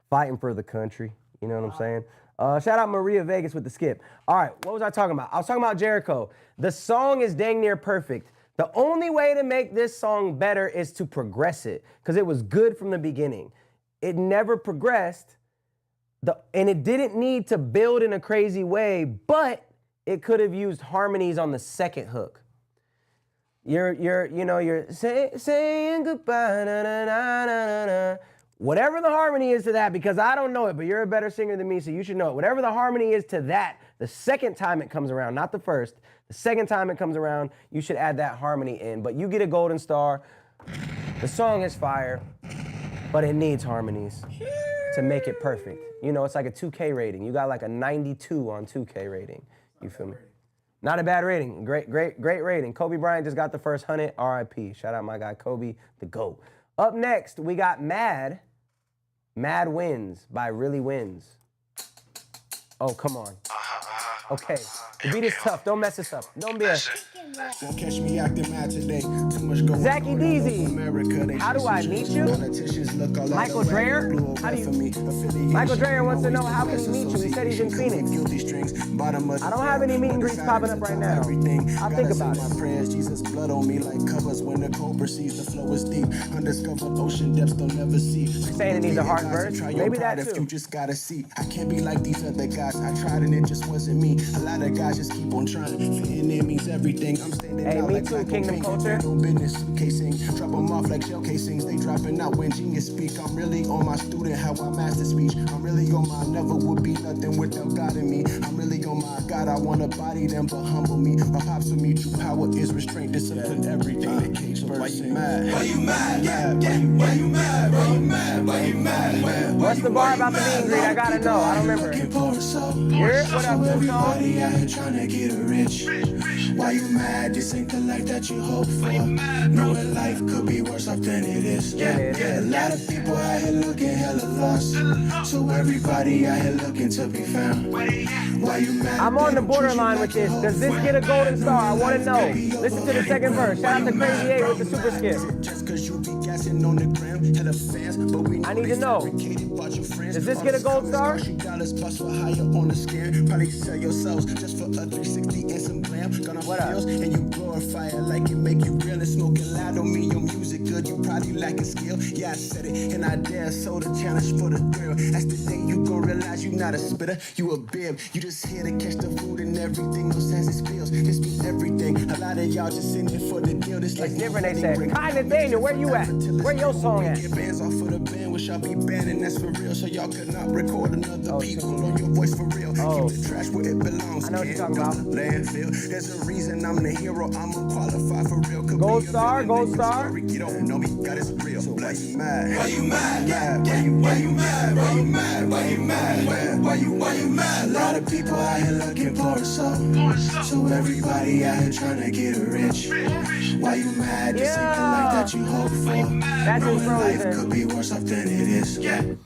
fighting for the country. You know what I'm saying? Shout out Maria Vegas with the skip. All right, what was I talking about? I was talking about Jericho. The song is dang near perfect. The only way to make this song better is to progress it, because it was good from the beginning. It never progressed, and it didn't need to build in a crazy way, but it could have used harmonies on the second hook. You're saying goodbye, na, na, na, na, na. Whatever the harmony is to that, because I don't know it, but you're a better singer than me, so you should know it. Whatever the harmony is to that, the second time it comes around, not the first, the second time it comes around, you should add that harmony in. But you get a golden star. The song is fire, but it needs harmonies to make it perfect. You know, it's like a 2K rating. You got like a 92 on 2K rating. You feel me? Not a bad rating. Great rating. Kobe Bryant just got the first 100. RIP. Shout out my guy Kobe, the GOAT. Up next, we got Mad. Mad Wins by Really Wins. Oh, come on. Okay. The beat is tough. Don't mess this up. Don't be a... Won't catch me acting mad today. Too much going Zachy on Deezy. in America. They How do I meet you? politicians look all Michael out of whack. Dreyer? Blew How do away you- from me. Affiliation, Michael Dreyer wants to know always how can he meet you. He said he's in Phoenix. Guilty strings, bottom of the I don't have any meet and greets popping up right now. Everything. I'll Gotta think say about my it. prayers, Jesus, blood on me like covers when the cold proceeds. The flow is deep. Undiscovered ocean depths they'll never see. Saying it needs a hard verse? Try your Maybe that pride if too. you just gotta see. I can't be like these other guys. I tried and it just wasn't me. A lot of guys just keep on trying. Fitting in means everything. I'm standing Hey, out me like too, Black Kingdom Pink. Culture. No business suitcasing. Drop them off like shell casings. They dropping out when genius speak. I'm really on my student, how I master speech. I'm really on my never would be nothing without God in me. I'm really on my God. I wanna body them but humble me. My pops with me. True power is restraint, discipline, everything. The cage Why verse. you mad? Why you mad? Why you mad? Why you mad? Why you mad? What's the bar about the meet and greet? I gotta know. I don't remember. Here, what up, Everybody out here trying to get rich. Why you mad? This ain't the life that you hope for. Knowing life could be worse off than it is. A lot of people out here looking hella lost. So everybody out here looking to be found. Why you mad? I'm on the borderline with this. Does this get a golden star? I want to know. Listen to the second verse. Shout out to Crazy 8 with the super skip. Just cause you be gassing on the gram, hella fans, but we I need to know. Does this get a gold star? $dollars plus for higher on the scam. Probably sell yourselves just for a 360 and some glam. Gonna What up? feels and you glorify it like it make you real. And smoking loud don't mean your music good. You probably lacking skill. Yeah, I said it and I dare. So the challenge for the thrill. That's the day you gon' realize you not a spitter. You a bib. You just here to catch the food and everything. No sense it spills. This be everything. A lot of y'all just in it for the deal. This like It's different, they said. Kai Nathaniel, where you at? Where your song at? Get bands off of the band, which y'all be banning, that's for real. So y'all could not record another people on your voice for real. Oh. Keep the trash where it belongs. I know what you're talking Can't about. go to landfill. There's a reason I'm the hero. I'm unqualified for real. Could Gold be a star, villain, gold nigga, star. sorry, you don't know me. God is real. So why you mad? Why you mad? Why you Why you mad? Why you mad? Why you mad? Why you A mad? lot of people out here looking for a soul. So everybody out here trying to get rich. Why you mad? This ain't the life that you hope for. That's Knowing his life frozen. could be worse off than it is. Yo.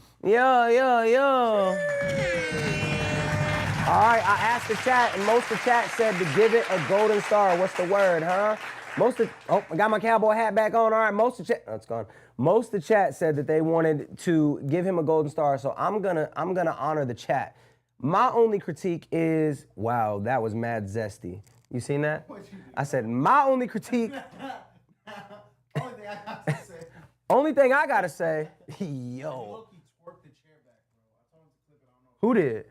All right, I asked the chat, and most of the chat said to give it a golden star. What's the word, huh? I got my cowboy hat back on. All right, most of the chat, it's gone. Most of the chat said that they wanted to give him a golden star, so I'm gonna honor the chat. My only critique is, wow, that was mad zesty. You seen that? I said my only critique. Only thing I gotta say, yo. Who did?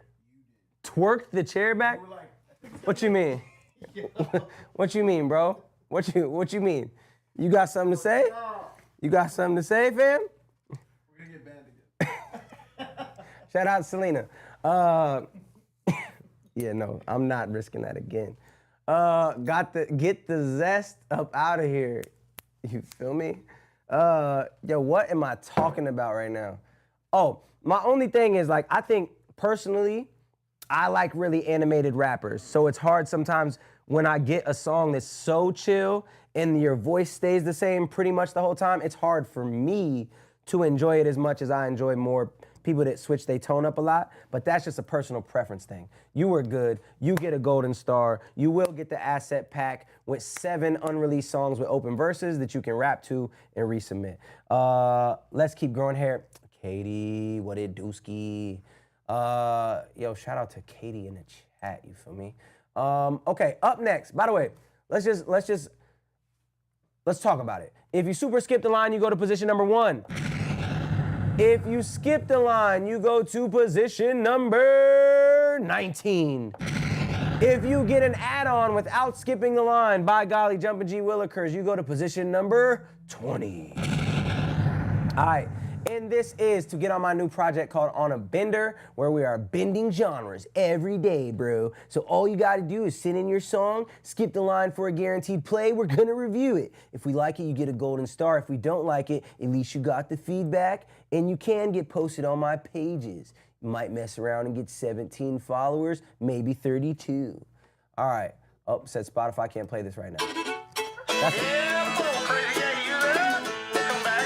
Twerk the chair back? What you mean? What you mean, bro? What you mean? You got something to say? You got something to say, fam? We're gonna get banned again. Shout out to Selena. Yeah, no, I'm not risking that again. Get the zest up out of here. You feel me? Yo, what am I talking about right now? Oh, my only thing is, like, I think personally, I like really animated rappers. So it's hard sometimes when I get a song that's so chill and your voice stays the same pretty much the whole time, it's hard for me to enjoy it as much as I enjoy more people that switch their tone up a lot, but that's just a personal preference thing. You were good, you get a golden star, you will get the asset pack with 7 unreleased songs with open verses that you can rap to and resubmit. Let's keep growing hair. Katie, what it dooski? Yo, shout out to Katie in the chat, you feel me? Okay, up next, by the way, let's just Let's talk about it. If you super skip the line, you go to position number 1. If you skip the line, you go to position number 19. If you get an add-on without skipping the line, by golly, Jumpin' G Willikers, you go to position number 20. All right, and this is to get on my new project called On a Bender, where we are bending genres every day, bro. So all you gotta do is send in your song, skip the line for a guaranteed play, we're gonna review it. If we like it, you get a golden star. If we don't like it, at least you got the feedback, and you can get posted on my pages. You might mess around and get 17 followers, maybe 32. All right. Oh, said Spotify can't play this right now.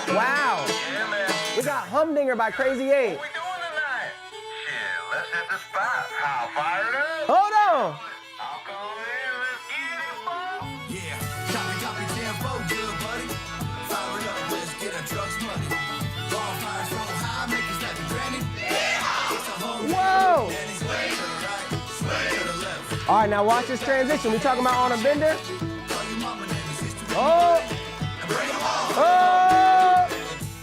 Wow. Yeah, man. We got Humdinger by Crazy 8. What we doing tonight? Shit, let's hit the spot. How fired up? Hold on. I'll come in. Let's get it, boy. Yeah, copy, tempo, good buddy. Fire it up, let's get our drugs money. Bonfires so high, make us like a granny. It's a whole Whoa. Danny, sway to the right, sway to the left. All right, now watch this transition. We talking about On a Bender? Call your mama name, sister. Oh. Bring 'em on. Oh.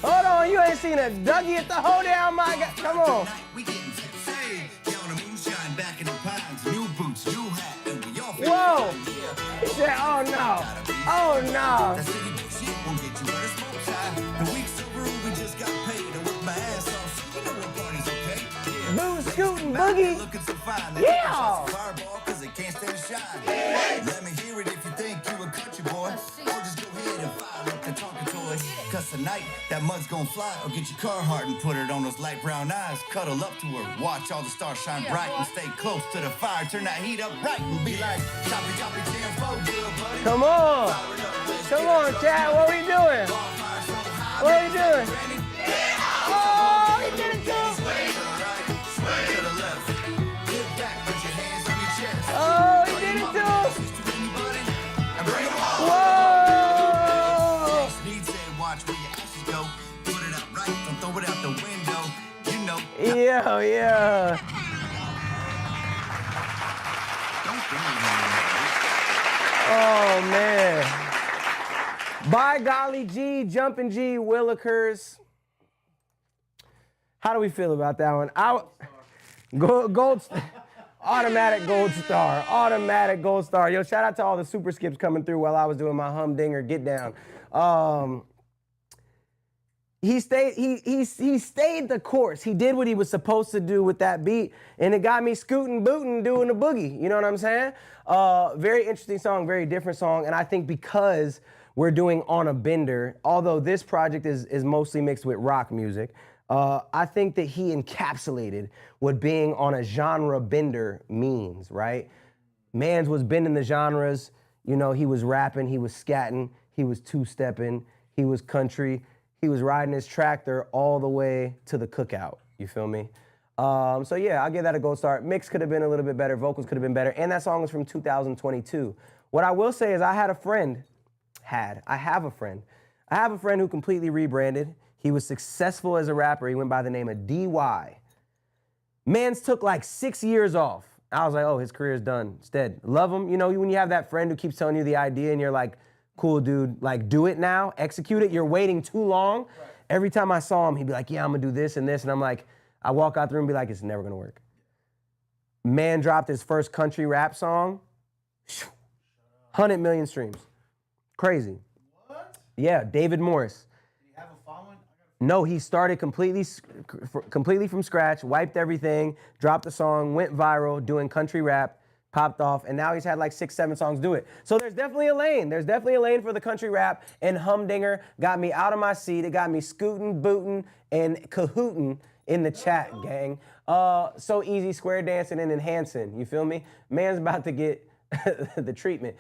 Hold on, you ain't seen a Dougie at the hoedown, my God. Come on. We getting tipsy. Down the moonshine, back in the pines. New boots, new hat, and we all Whoa. He said, oh no. Oh no. That city shit won't get you where the smoke's high. The week's over, we just got paid. I work my ass off, so you know what party's okay. Yeah. Boot, scootin', boogie. Looking so fine. Yeah. Fireball, cause they can't stand the shine. Let me hear it if you think you a country boy. Or just go ahead and fire up the talking toy. Cause tonight, that mud's gonna fly. Or get your Carhartt and put it on those light brown eyes. Cuddle up to her, watch all the stars shine bright. And stay close to the fire, turn that heat up right. And be like, choppy, jam, good buddy. Come on. Come on, Chad. What we doing? What are we doing? Oh, he did it too. Oh, he did it too. Whoa. Yeah, yeah. Oh, man. By golly G, Jumpin' G, Willikers. How do we feel about that one? Gold automatic gold star. Automatic gold star. Yo, shout out to all the super skips coming through while I was doing my Humdinger get down. He stayed the course. He did what he was supposed to do with that beat, and it got me scooting, booting, doing the boogie. You know what I'm saying? Very interesting song, very different song, and I think because we're doing On a Bender, although this project is mostly mixed with rock music, I think that he encapsulated what being on a genre bender means, right? Mans was bending the genres. You know, he was rapping, he was scatting, he was two-stepping, he was country. He was riding his tractor all the way to the cookout. You feel me? So yeah, I'll give that a gold star. Mix could have been a little bit better. Vocals could have been better. And that song was from 2022. What I will say is I have a friend who completely rebranded. He was successful as a rapper. He went by the name of DY. Mans took like 6 years off. I was like, oh, his career's done. Instead, love him. You know, when you have that friend who keeps telling you the idea and you're like, cool, dude, like do it now, execute it. You're waiting too long. Right. Every time I saw him, he'd be like, yeah, I'm gonna do this and this. And I'm like, I walk out the room and be like, it's never gonna work. Man dropped his first country rap song, 100 million streams. Crazy. What? Yeah, David Morris. Did he have a following? No, he started completely from scratch, wiped everything, dropped the song, went viral, doing country rap, popped off, and now he's had like 6, 7 songs do it. So there's definitely a lane. There's definitely a lane for the country rap, and Humdinger got me out of my seat. It got me scooting, booting, and cahooting in the chat, gang. So easy, square dancing and enhancing, you feel me? Man's about to get the treatment.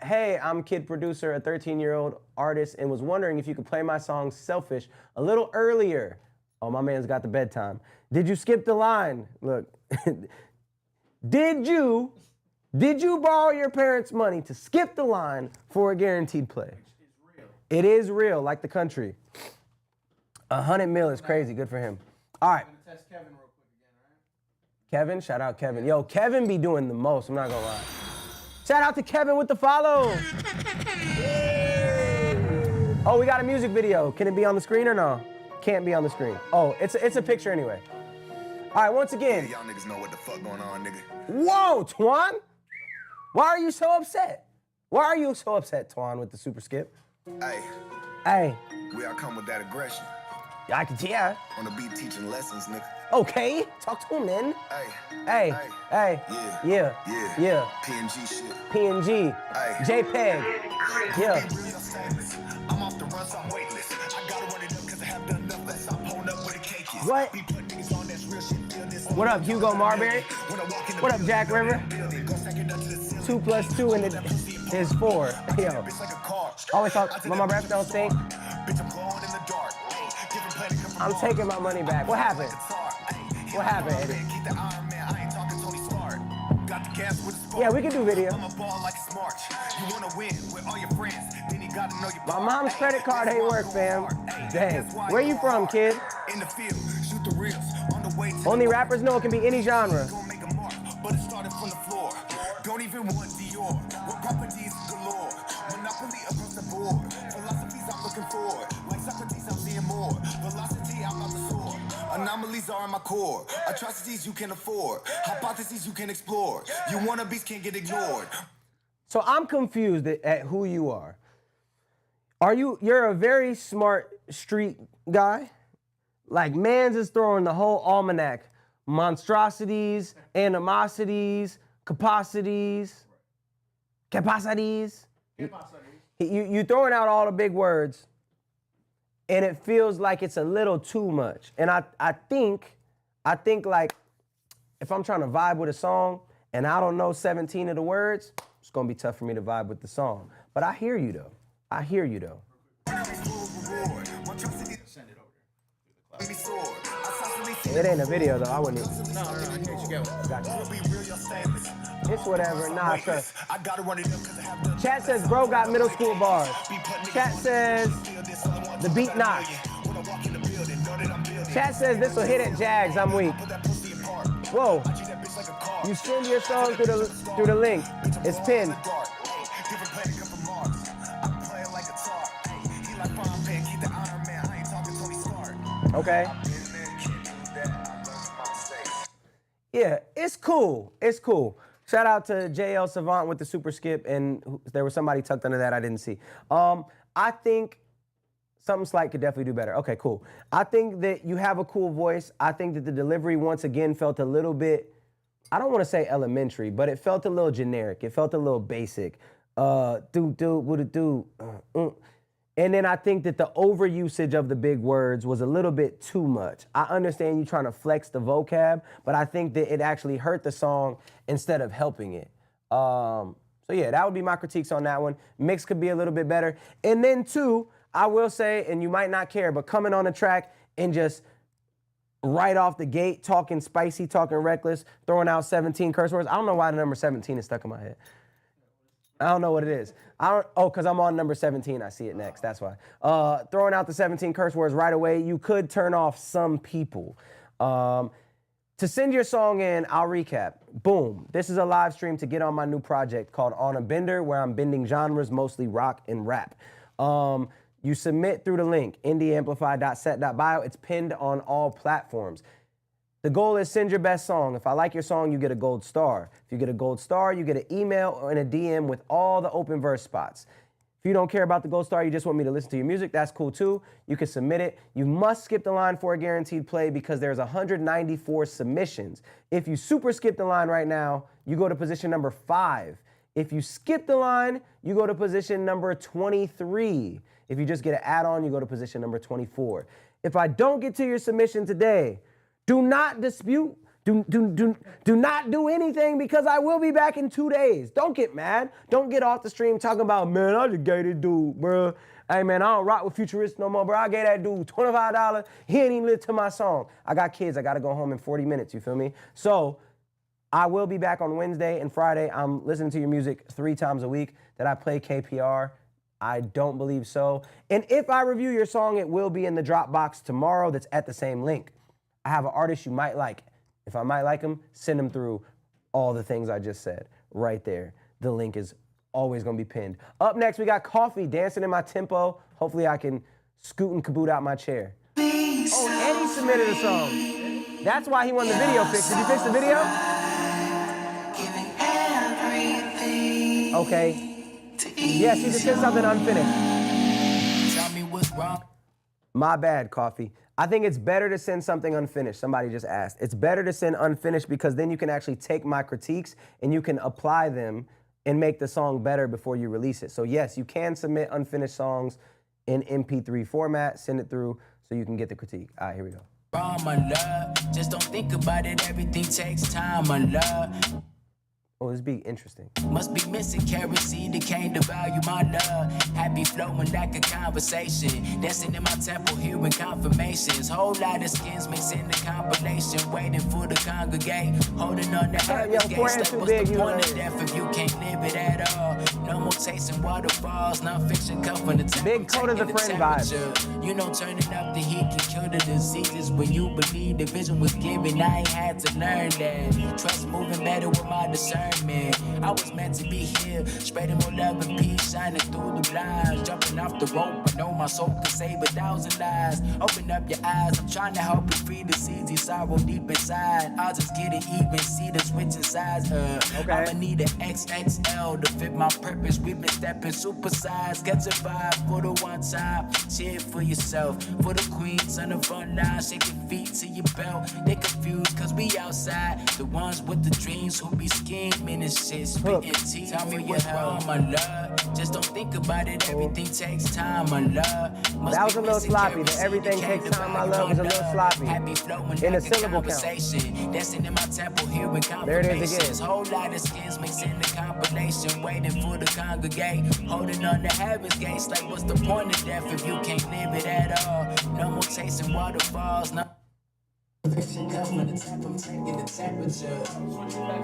Hey, I'm kid producer, a 13-year-old artist, and was wondering if you could play my song Selfish a little earlier. Oh, my man's got the bedtime. Did you skip the line? Look. Did you borrow your parents' money to skip the line for a guaranteed play? It is real, like the country. 100 mil is crazy, good for him. All right. I'm gonna test Kevin real quick again, all right? Kevin, shout out Kevin. Yo, Kevin be doing the most, I'm not gonna lie. Shout out to Kevin with the follow. Yeah. Oh, we got a music video. Can it be on the screen or no? Can't be on the screen. Oh, it's a picture anyway. All right, once again. Y'all niggas know what the fuck going on, nigga. Whoa, Twan! Why are you so upset? Why are you so upset, Twan, with the super skip? Hey, Hey, we all come with that aggression. I can yeah. On the beat teaching lessons, nigga. Okay, talk to him then. Hey, Hey, yeah, yeah. PNG shit. PNG, Hey. JPEG, yeah. I'm off the run, so I'm weightless. I gotta run it up cause I have done enough. Let's stop pulling up with the cakeys. What? Be putting niggas on that's real shit. Feel this. What up, Hugo Marbury? What up, Jack River? 2 + 2 and it is 4. Yo, always talk, my breath don't stink. I'm taking my money back. What happened? What happened, Eddie? Yeah, we can do video. My mom's credit card ain't work, fam. Dang. Where you from, kid? Only rappers know it can be any genre. But it started from the floor. Don't even want Dior. What properties galore. Monopoly across the board. Philosophies I'm looking for. Like Socrates, I'm seeing more. Velocity, I'm not the sword. Anomalies are in my core. Atrocities you can afford. Hypotheses you can explore. You wannabes can't get ignored. So I'm confused at who you are. You're a very smart street guy? Like, mans is throwing the whole almanac. Monstrosities, animosities, capacities. You throwing out all the big words, and it feels like it's a little too much. And I think like, if I'm trying to vibe with a song and I don't know 17 of the words, it's gonna be tough for me to vibe with the song. But I hear you though. It ain't a video though, I wouldn't even. No, here you go. It's whatever, nah, cuz. Chat says bro got middle school bars. Chat says the beat knocks. Chat says this will hit at Jags, I'm weak. Whoa. You send your song through the link. It's pinned. Okay. Yeah, it's cool. It's cool. Shout out to JL Savant with the super skip, and there was somebody tucked under that I didn't see. I think something slight could definitely do better. Okay, cool. I think that you have a cool voice. I think that the delivery once again felt a little bit, I don't want to say elementary, but it felt a little generic. It felt a little basic. And then I think that the overusage of the big words was a little bit too much. I understand you trying to flex the vocab, but I think that it actually hurt the song instead of helping it. So yeah, that would be my critiques on that one. Mix could be a little bit better. And then two, I will say, and you might not care, but coming on the track and just right off the gate, talking spicy, talking reckless, throwing out 17 curse words. I don't know why the number 17 is stuck in my head. I don't know what it is. Because I'm on number 17. I see it next. That's why. Throwing out the 17 curse words right away, you could turn off some people. To send your song in, I'll recap. Boom. This is a live stream to get on my new project called On a Bender, where I'm bending genres, mostly rock and rap. You submit through the link, indieamplify.set.bio. It's pinned on all platforms. The goal is send your best song. If I like your song, you get a gold star. If you get a gold star, you get an email and a DM with all the open verse spots. If you don't care about the gold star, you just want me to listen to your music, that's cool too. You can submit it. You must skip the line for a guaranteed play because there's 194 submissions. If you super skip the line right now, you go to position number 5. If you skip the line, you go to position number 23. If you just get an add-on, you go to position number 24. If I don't get to your submission today, do not dispute, do not do anything because I will be back in 2 days. Don't get mad. Don't get off the stream talking about, man, I just gave this dude, bro. Hey, man, I don't rock with Futuristic no more, bro. I gave that dude $25. He ain't even listened to my song. I got kids. I got to go home in 40 minutes, you feel me? So I will be back on Wednesday and Friday. I'm listening to your music 3 times a week. Did I play KPR? I don't believe so. And if I review your song, it will be in the Dropbox tomorrow that's at the same link. I have an artist you might like. If I might like him, send him through all the things I just said right there. The link is always gonna be pinned. Up next, we got Coffee, Dancing in My Tempo. Hopefully I can scoot and caboot out my chair. Oh, Eddie submitted a song. That's why he won the video fix. Did you fix the video? Okay. Yes, you just said something unfinished. Tell me what's wrong. My bad, Coffee. I think it's better to send something unfinished. Somebody just asked. It's better to send unfinished because then you can actually take my critiques and you can apply them and make the song better before you release it. So yes, you can submit unfinished songs in MP3 format, send it through so you can get the critique. All right, here we go. Wrong, my love. Just don't think about it. Everything takes time, my love. Oh, this be interesting. Must be missing kerosene that came to value my love. Happy flowing like a conversation. Dancing in my temple, hearing confirmations. Whole lot of skins mixing the compilation. Waiting for the congregate. Holding on to heaven's gates. Like what's the point of death if you can't live it at all? No more tasting waterfalls. Non-fiction covering the temple. Big Code of the Friend vibe. You know, turning up the heat can kill the diseases. When you believe the vision was given, I ain't had to learn that. Trust moving better with my discernment. I was meant to be here, spreading more love and peace, shining through the blinds, jumping off the rope. I know my soul can save 1,000 lives. Open up your eyes, I'm trying to help you free the seeds, sorrow deep inside. I'll just get it even, see the switching sides. I'ma need an XXL to fit my purpose. We've been stepping supersized, catch a vibe for the one time. Cheer for yourself, for the queens on the front line, shake your feet to your belt. They confused cause we outside, the ones with the dreams who be scheming. Minutes shit, spitting tea. Tell me what's wrong, my love. Just don't think about it. Everything takes time, my love. That was a little sloppy. The everything takes time, my love was a little sloppy. In a syllable count. Dancing in my temple, hearing there it is again. Whole lot of skins mixing the compilation. Waiting for the congregate. Holding on to heaven's gates. Like what's the point of death if you can't live it at all? No more tasting waterfalls. No. Switching back to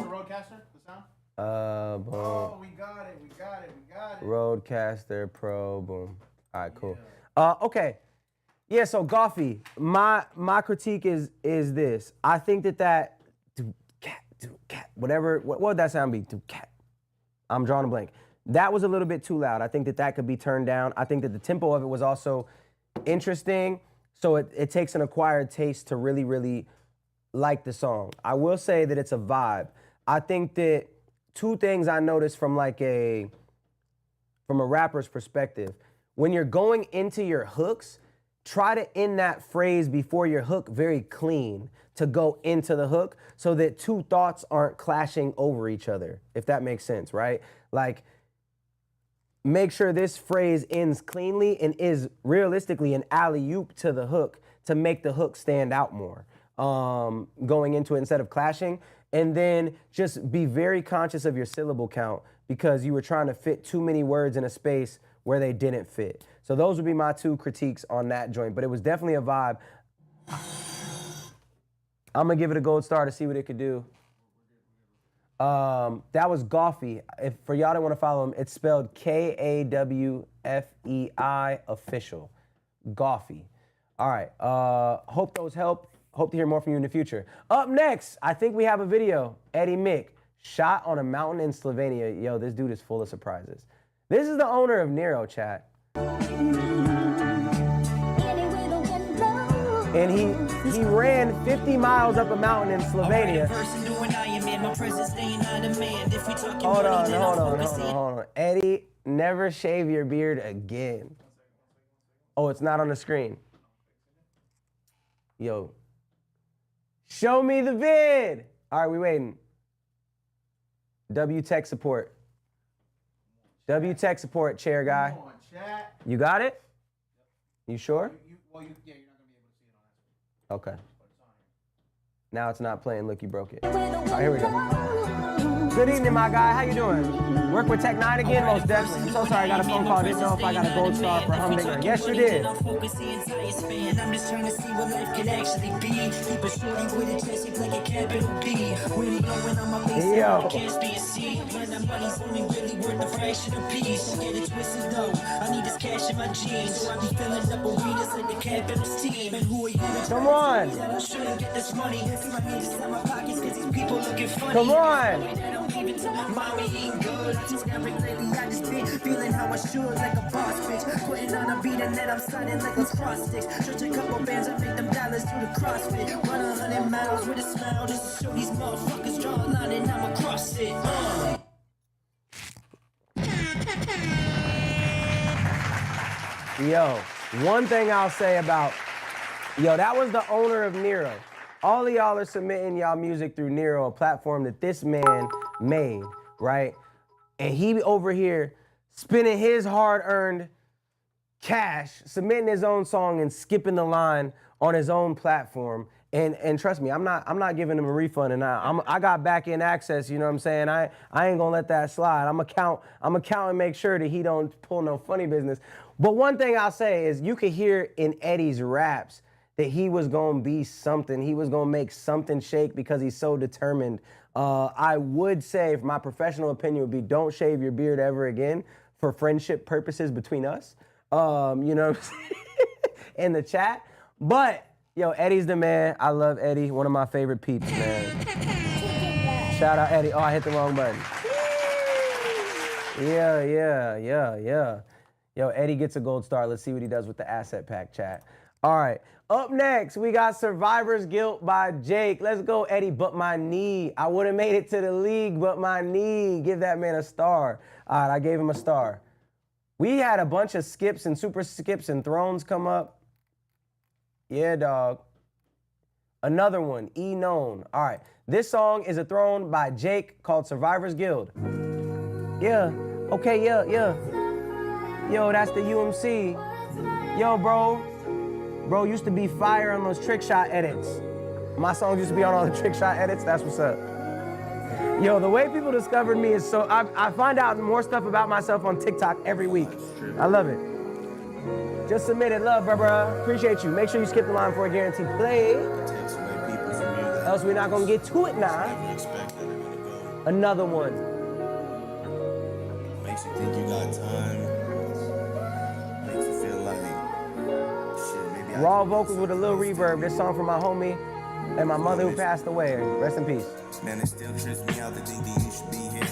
Roadcaster, the sound? Boom. Oh, we got it. Roadcaster Pro, boom. All right, cool. Okay. Yeah, so Goffy, my critique is this. I think that do cat, whatever, what would that sound be? Do cat. I'm drawing a blank. That was a little bit too loud. I think that could be turned down. I think that the tempo of it was also interesting. So it takes an acquired taste to really, really like the song. I will say that it's a vibe. I think that two things I noticed from a rapper's perspective. When you're going into your hooks, try to end that phrase before your hook very clean to go into the hook so that two thoughts aren't clashing over each other, if that makes sense, right? Like, make sure this phrase ends cleanly and is realistically an alley-oop to the hook to make the hook stand out more going into it instead of clashing. And then just be very conscious of your syllable count because you were trying to fit too many words in a space where they didn't fit. So those would be my two critiques on that joint, but it was definitely a vibe. I'm gonna give it a gold star to see what it could do. That was Goffy. If for y'all that want to follow him, it's spelled Kawfei official. Goffy. All right. Hope those help. Hope to hear more from you in the future. Up next, I think we have a video. Eddie Mick, shot on a mountain in Slovenia. Yo, this dude is full of surprises. This is the owner of Nero, chat. And he ran 50 miles up a mountain in Slovenia. Hold on. Eddie, never shave your beard again. Oh, it's not on the screen. Yo. Show me the vid. All right, we waiting. W tech support. W tech support, chair guy. Come on, chat. You got it? You sure? Yeah, you're not going to be able to see it on that screen. Okay. Now it's not playing. Look, you broke it. All right, here we go. Good evening, my guy. How you doing? Work with Tech 9 again? Most definitely. I'm so sorry I got a phone call. Didn't know if I got a gold star for Humdinger. Yes, you did. I'm just trying to see what life can actually be. Keep a shorty with a chest like a capital B. Really going on my face, Yo. can't be a C. When the money's only really worth a fraction of piece. Don't get it twisted though. I need this cash in my jeans. So I be filling up arenas like the Capitals team. And who are you? Come on. I shouldn't get this money. See my hands inside my pockets, cause these people looking funny. Come on. They don't even tell my mommy ain't good. I just got lately, I just been feeling how I should, like a boss bitch. Putting on a beat and then I'm sliding like those cross sticks. Stretch a couple bands, I make them dollars through the CrossFit. Run 100 miles with a smile just to show these motherfuckers draw a line and I'ma cross it. Yo, one thing I'll say about, that was the owner of Nero. All of y'all are submitting y'all music through Nero, a platform that this man made, right? And he over here spending his hard-earned cash, submitting his own song and skipping the line on his own platform. And trust me, I'm not giving him a refund, and I got back-end access. You know what I'm saying? I ain't gonna let that slide. I'm gonna count and make sure that he don't pull no funny business. But one thing I'll say is you could hear in Eddie's raps that he was gonna be something. He was gonna make something shake because he's so determined. I would say, if my professional opinion would be, don't shave your beard ever again for friendship purposes between us. You know what I'm saying? In the chat. But yo, Eddie's the man. I love Eddie. One of my favorite peeps, man. Shout out Eddie. Oh, I hit the wrong button. Yeah. Yo, Eddie gets a gold star. Let's see what he does with the asset pack, chat. All right. Up next, we got Survivor's Guilt by Jake. Let's go, Eddie. But my knee. I would have made it to the league, but my knee. Give that man a star. All right, I gave him a star. We had a bunch of skips and super skips and thrones come up. Yeah, dog. Another one, E Known. All right, this song is a throne by Jake called Survivor's Guild. Yeah, okay, yeah. Yo, that's the UMC. Yo, bro used to be fire on those trick shot edits. My songs used to be on all the trick shot edits. That's what's up. Yo, the way people discovered me is so, I find out more stuff about myself on TikTok every week. I love it. Just submitted love, bruh. Appreciate you. Make sure you skip the line for a guaranteed play. Takes away people from you that Else we're not gonna get to it now. never expected it to go. Another one. Makes you think you got time. Makes you feel like shit, maybe I Raw can do vocals with a little something else reverb. This song from my homie and my mother who passed away. Rest in peace. Man, it still trips me out to think that you should be here.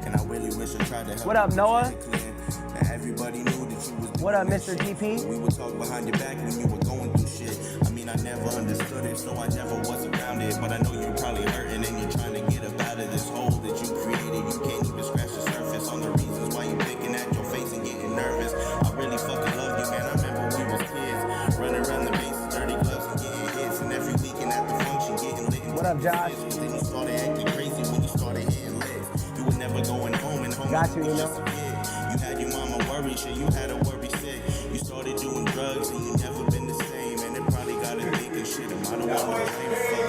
And I really wish I tried to help. What up, you Noah? get it clear. Now everybody knew that you was What up, doing Mr. that shit. TP? We would talk behind your back when you were going through shit. I mean, I never understood it, so I never was around it. But I know you're probably hurting and you're trying to get up out of this hole that you created. You can't even scratch the surface on the reasons why you're picking at your face and getting nervous. I really fucking love you, man. I remember we was kids, running around the base, dirty gloves and getting hits. And every weekend at the function, getting lit. What up, Josh? But then you started acting crazy when you started hitting licks. You were never going home and home Got you, was you know. just a kid. You had your mama worried, shit, you had her worry sick. You started doing drugs and you never been the same. And it probably got her thinking, shit, am I the one to blame for?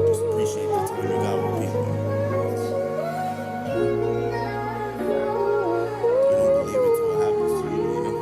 Just appreciate the time you got with people. You don't believe it till it happens to you, you know?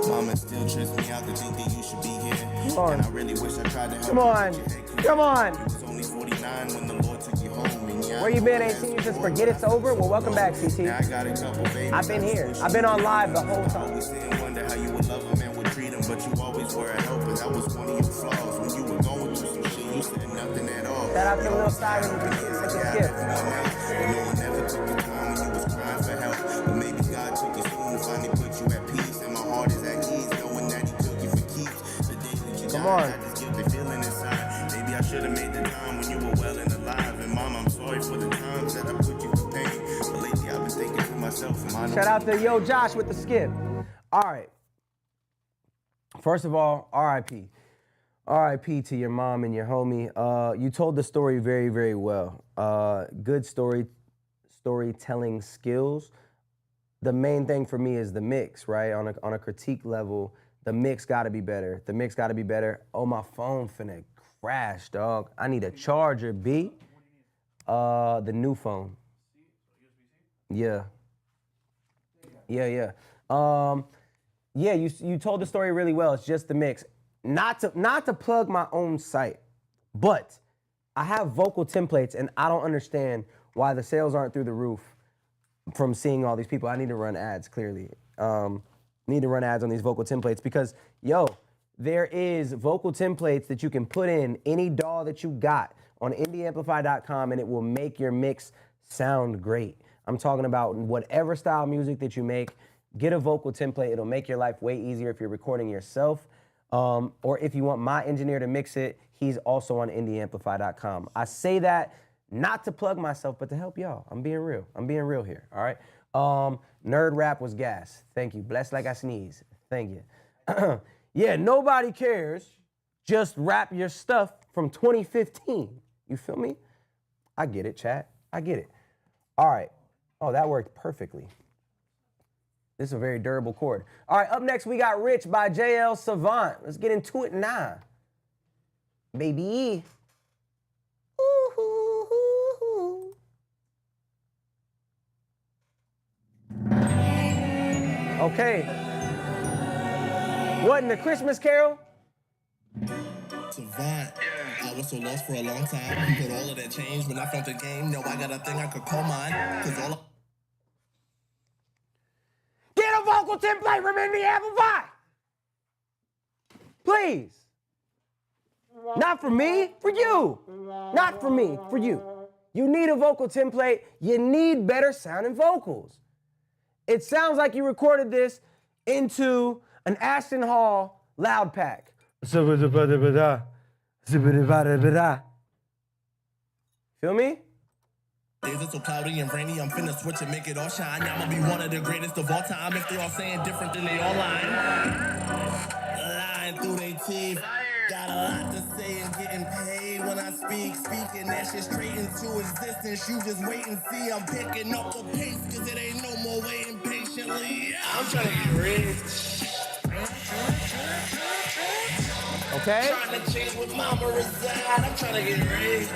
Mama still trips me out to think that you should be here. Come on. And I really wish I tried to help Come you on. get your head clear. Come on. You was only 49 when the Lord took you home. And yeah, Where you been? Ain't seen you since Forget It's Over? Well, welcome back, CT. Now I got a couple babies. I've been here. I've been on live the whole time. Always sit and wonder how you would love a man, would treat him, but you always were a helper. That was one of your flaws. When you were going through some shit, you said nothing at all. Shout out to Lil Siren with the skip. Everyone else, but no one ever took the time when you was crying for help. But maybe God took you soon to finally put you at peace. And my heart is at ease, knowing that He took you for keeps. The day that you Come died, on. I just guilty feeling inside. Maybe I should have made the time when you were well and alive. And Mom, I'm sorry for the times that I put you to pain. But lately I've been thinking to myself, am I the Shout out to Yo Josh with the skip. All right. First of all, RIP. RIP to your mom and your homie. You told the story very, very well. Good storytelling skills. The main thing for me is the mix, right? On a critique level, the mix gotta be better. The mix gotta be better. Oh, my phone finna crash, dog. I need a charger, B. The new phone. Yeah. Yeah. Yeah, you told the story really well. It's just the mix. Not to plug my own site, but I have vocal templates and I don't understand why the sales aren't through the roof from seeing all these people. I need to run ads, clearly. Need to run ads on these vocal templates because, yo, there is vocal templates that you can put in any DAW that you got on indieamplify.com and it will make your mix sound great. I'm talking about whatever style music that you make, get a vocal template. It'll make your life way easier if you're recording yourself. Or if you want my engineer to mix it, he's also on indieamplify.com. I say that not to plug myself, but to help y'all. I'm being real. I'm being real here, all right? Nerd rap was gas. Thank you. Blessed like I sneeze. Thank you. Yeah, nobody cares. Just rap your stuff from 2015. You feel me? I get it, chat. I get it. All right. Oh, that worked perfectly. This is a very durable chord. All right, up next, we got Rich by JL Savant. Let's get into it now. Baby. Ooh-hoo-hoo-hoo. Okay. What, in the Christmas Carol? Savant. I was so lost for a long time. But all of that changed when I found the game. No, I got a thing I could call mine. Cause all Get a vocal template from Indie Amplify! Please. Not for me, for you. Not for me, for you. You need a vocal template. You need better sounding vocals. It sounds like you recorded this into an Ashton Hall loud pack. Feel me? days are so cloudy and rainy, I'm finna switch and make it all shine. I'ma be one of the greatest of all time. If they all saying different, then they all lying. Lying through their teeth. Got a lot to say and getting paid when I speak. Speaking that shit straight into existence. You just wait and see. I'm picking up the pace, cause it ain't no more waiting patiently. I'm trying to get rich. Okay. Trying to change with mama reside. I'm trying to get rich.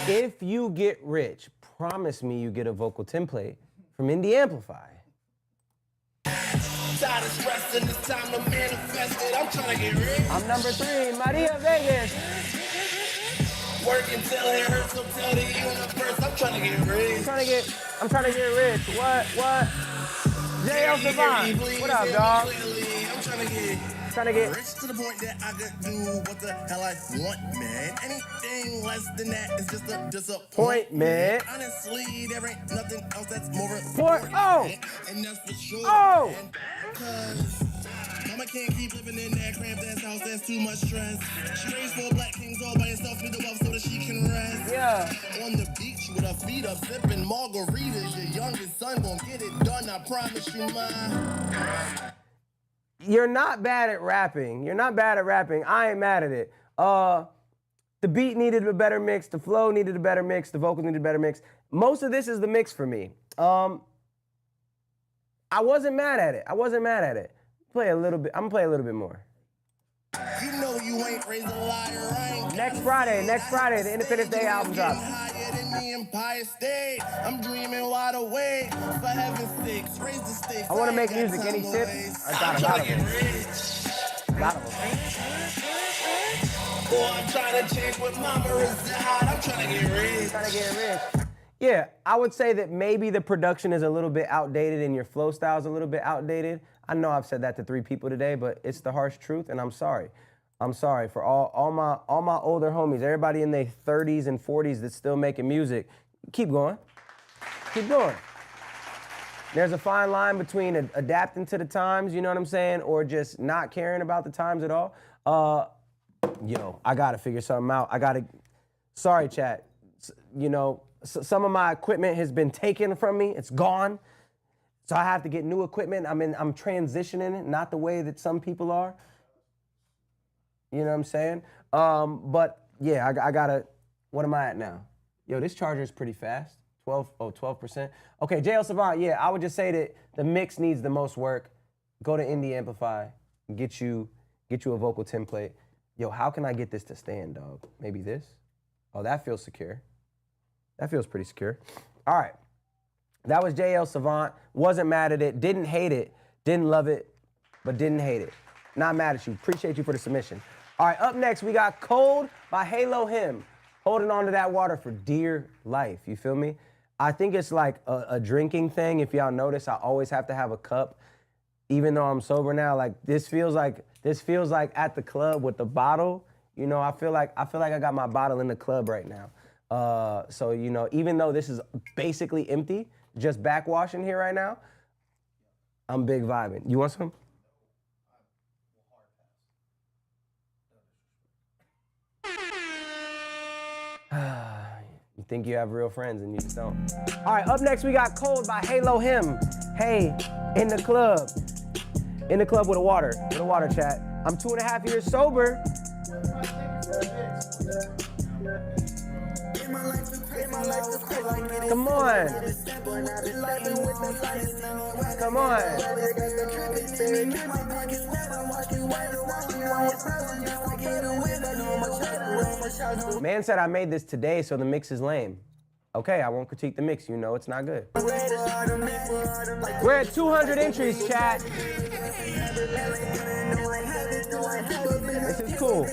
If you get rich, promise me you get a vocal template from Indie Amplify. Tired of stressing, it's time to manifest it. I'm trying to get rich. I'm number 3, Maria Vegas. Work until it hurts, so tell the universe I'm trying to get rich. I'm trying to get rich. What? JL Savant. What up, dog? I'm trying to get rich to the point that I could do what the hell I want, man. Anything less than that is just a disappointment. Honestly, there ain't nothing else that's more important. Oh! And that's for sure. Oh! Man. Cause mama can't keep living in that cramped ass house, that's too much stress. She raised 4 black kings all by herself with the wealth so that she can rest. Yeah. On the beach with her feet up, sipping margaritas. Your youngest son gon' get it done, I promise you, man. You're not bad at rapping. I ain't mad at it. The beat needed a better mix. The flow needed a better mix. The vocals needed a better mix. Most of this is the mix for me. I wasn't mad at it. Play a little bit. I'm gonna play a little bit more. You know you ain't raised a liar. I ain't Next Friday, the Independence Day album drops. Higher than the Empire State. I'm dreaming wide awake. For heaven's sakes, raise the stakes. I want to make music. Any tips? I got a lot of them. Boy, I'm trying to change what mama reside. I'm trying to get rich. Yeah, I would say that maybe the production is a little bit outdated and your flow style is a little bit outdated. I know I've said that to 3 people today, but it's the harsh truth, and I'm sorry. I'm sorry for all my older homies, everybody in their 30s and 40s that's still making music. Keep going. There's a fine line between adapting to the times, you know what I'm saying, or just not caring about the times at all. Yo, I gotta figure something out. Sorry, chat. You know, some of my equipment has been taken from me. It's gone. So I have to get new equipment. I'm transitioning it, not the way that some people are. You know what I'm saying? But yeah, I gotta, what am I at now? Yo, this charger is pretty fast. 12%. Okay, JL Savant, yeah, I would just say that the mix needs the most work. Go to Indie Amplify, get you a vocal template. Yo, how can I get this to stand, dog? Maybe this? Oh, that feels secure. That feels pretty secure. All right. That was JL Savant. Wasn't mad at it. Didn't hate it. Didn't love it, but didn't hate it. Not mad at you. Appreciate you for the submission. All right, up next, we got Cold by Halo Him. holding on to that water for dear life. You feel me? I think it's like a drinking thing. If y'all notice, I always have to have a cup, even though I'm sober now. Like this feels like at the club with the bottle. You know, I feel like I got my bottle in the club right now. So you know, even though this is basically empty, just backwashing here right now, I'm big vibing. You want some? You think you have real friends and you just don't. All right, up next we got Cold by Halo Him. Hey, in the club with a water chat. I'm 2.5 years sober. Come on. Come on. Man said I made this today, so the mix is lame. Okay, I won't critique the mix. You know it's not good. We're at 200 entries, chat. This is cool.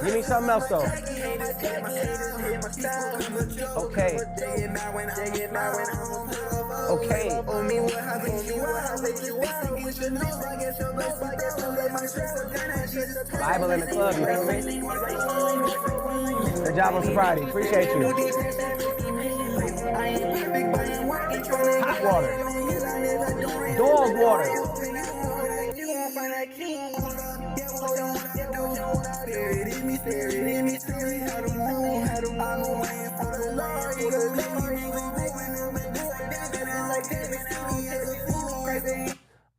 Give me something else, though. Okay. Okay. Bible in the club, you feel me? Good job on sobriety. Appreciate you. Hot water. Dog water.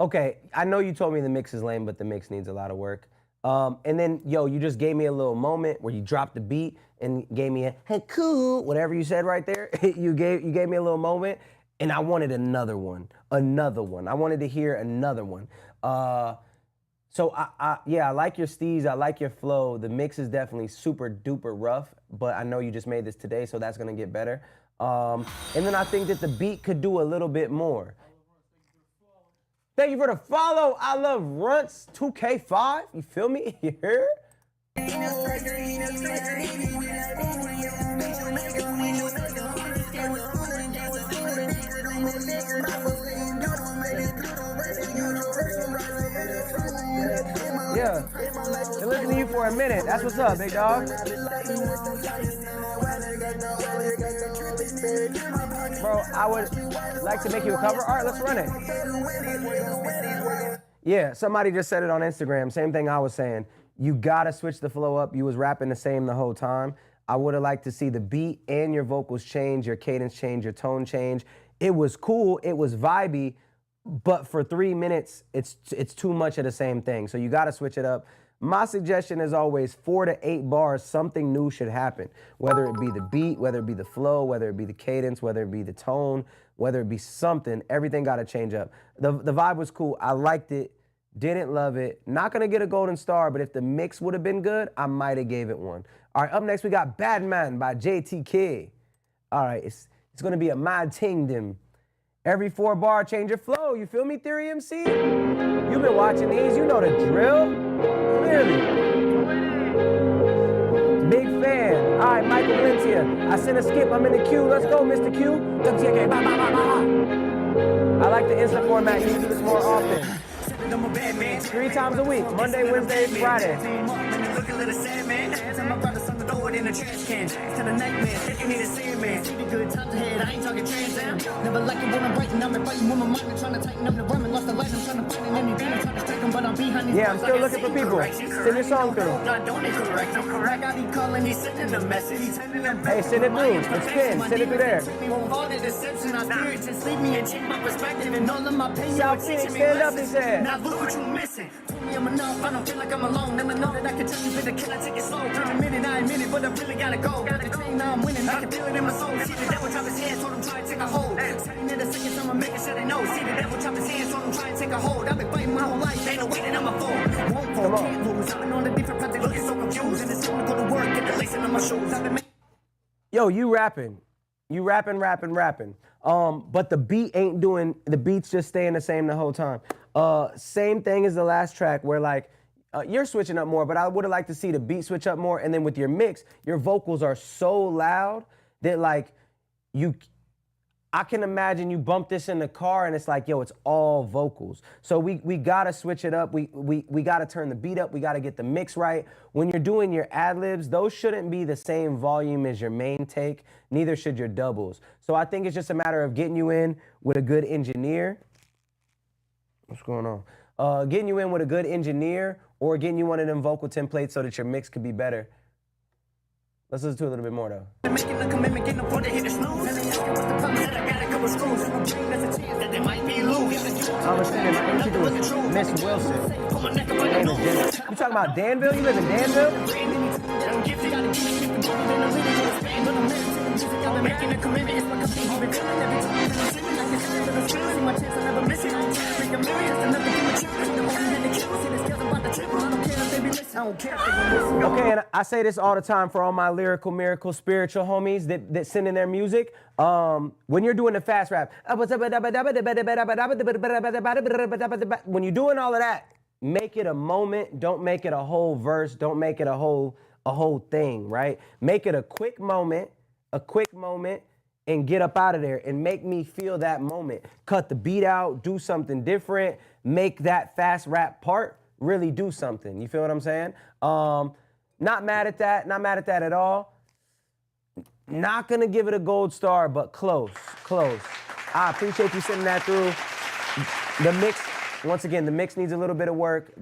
Okay, I know you told me the mix is lame, but the mix needs a lot of work. And then, yo, you just gave me a little moment where you dropped the beat and gave me a, hey, cool, whatever you said right there. you gave me a little moment, and I wanted another one. I wanted to hear another one. So yeah, I like your steez, I like your flow. The mix is definitely super duper rough, but I know you just made this today, so that's gonna get better. And then I think that the beat could do a little bit more. Thank you for the follow. I love Runts 2K5. You feel me? You heard? Yeah. Been listening to you for a minute. That's what's up, big dog. Bro, I would like to make you a cover. All right, let's run it. Yeah, somebody just said it on Instagram. Same thing I was saying. You gotta switch the flow up. You was rapping the same the whole time. I would have liked to see the beat and your vocals change, your cadence change, your tone change. It was cool, it was vibey, but for 3 minutes, it's too much of the same thing. So you gotta switch it up. My suggestion is always 4 to 8 bars, something new should happen. Whether it be the beat, whether it be the flow, whether it be the cadence, whether it be the tone, whether it be something, everything gotta change up. The vibe was cool, I liked it, didn't love it. Not gonna get a golden star, but if the mix would have been good, I might have gave it one. All right, up next we got Bad Man by JTK. All right, it's gonna be a mad kingdom. Every 4 bar, change your flow. You feel me, Theory MC? You've been watching these, you know the drill. Clearly. Big fan. All right, Michael Valencia. I sent a skip, I'm in the queue. Let's go, Mr. Q. WTK, bye, bye, bye, bye. I like the Insta format. You do this more often. 3 times a week, Monday, Wednesday, Friday. In the trash can, to the nightmare, thinking need a sandman. See the good times ahead, I ain't talking trans down. Never like it when I'm writing, I'm fighting with my mind and trying to tighten up the rhyme and lost the light. I'm trying to find an anything, I'm trying to strike them, but I'm behind these. Yeah, I'm still looking for people. Send your song through. Not doing it correct, I'm correct. I be calling, he's sending the message. He's sending them. Hey, send it through. It's pinned. Send it through there. Leave me and change my perspective and all of my pain. South Phoenix, stand up, he said. Now look what you missing. Told me I'm enough, I don't feel like I'm alone. Never know that I can trust you, but the kid, I take it slow. Turn a minute, I admit it, but I really gotta go. Got the dream, now I'm winning. I can feel it in my soul. See the devil drop his hands, told him try and take a hold. Setting in the second time, I'm making sure they know. See the devil drop his hands, told him try and take a hold. I've been fighting my whole life, ain't no way that I'm a fool. Won't fall, can't lose. I've been on the different path, they looking so confused. And it's time to go to work, get the lacing on my shoes. I've been Yo, you rapping. You rapping. But the beat ain't doing, the beat's just staying the same the whole time. Same thing as the last track where like, You're switching up more, but I would have liked to see the beat switch up more. And then with your mix, your vocals are so loud that like I can imagine you bump this in the car and it's like, yo, it's all vocals. So we gotta switch it up. We gotta turn the beat up. We gotta get the mix right. When you're doing your ad-libs, those shouldn't be the same volume as your main take. Neither should your doubles. So I think it's just a matter of getting you in with a good engineer. What's going on? Getting you in with a good engineer or getting you one of them vocal templates so that your mix could be better. Let's listen to it a little bit more though. I'm a singer, my MC was Miss Wilson. Her name is Jenny. You talking about Danville? You live in Danville? Okay, and I say this all the time for all my lyrical, miracle, spiritual homies that send in their music. When you're doing the fast rap, when you're doing all of that, make it a moment. Don't make it a whole verse. Don't make it a whole thing, right? Make it a quick moment, and get up out of there and make me feel that moment. Cut the beat out, do something different, make that fast rap part really do something. You feel what I'm saying? Not mad at that, not mad at that at all. Not gonna give it a gold star, but close. I appreciate you sending that through. The mix, once again, the mix needs a little bit of work.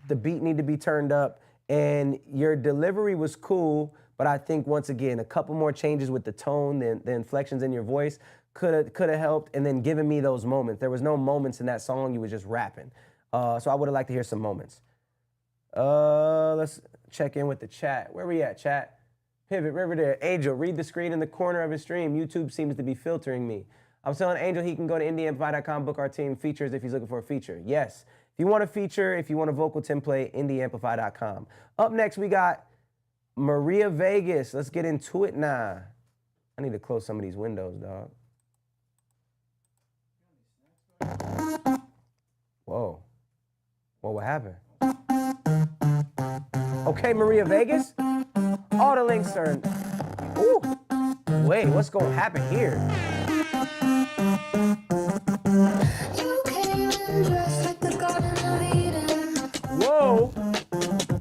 The beat need to be turned up, and your delivery was cool, but I think once again, a couple more changes with the tone, the inflections in your voice could have helped, and then giving me those moments. There was no moments in that song, you were just rapping. So I would have liked to hear some moments. Let's check in with the chat. Where we at, chat? Pivot, River there. Angel, read the screen in the corner of his stream. YouTube seems to be filtering me. I'm telling Angel he can go to indieamplify.com, book our team features if he's looking for a feature. Yes, if you want a feature, if you want a vocal template, indieamplify.com. Up next, we got Maria Vegas. Let's get into it now. I need to close some of these windows, dog. Whoa. Well, what happened? Okay, Maria Vegas. All the links are. Ooh. Wait, what's going to happen here? You came in dressed like the Garden of Eden. Whoa.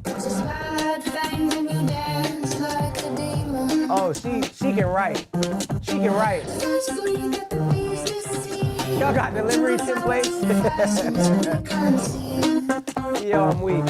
Just bad fangs and you dance like a demon. Oh, she can write. She can write. Just look at the beast to see. Y'all got delivery templates? Yo, I'm weak.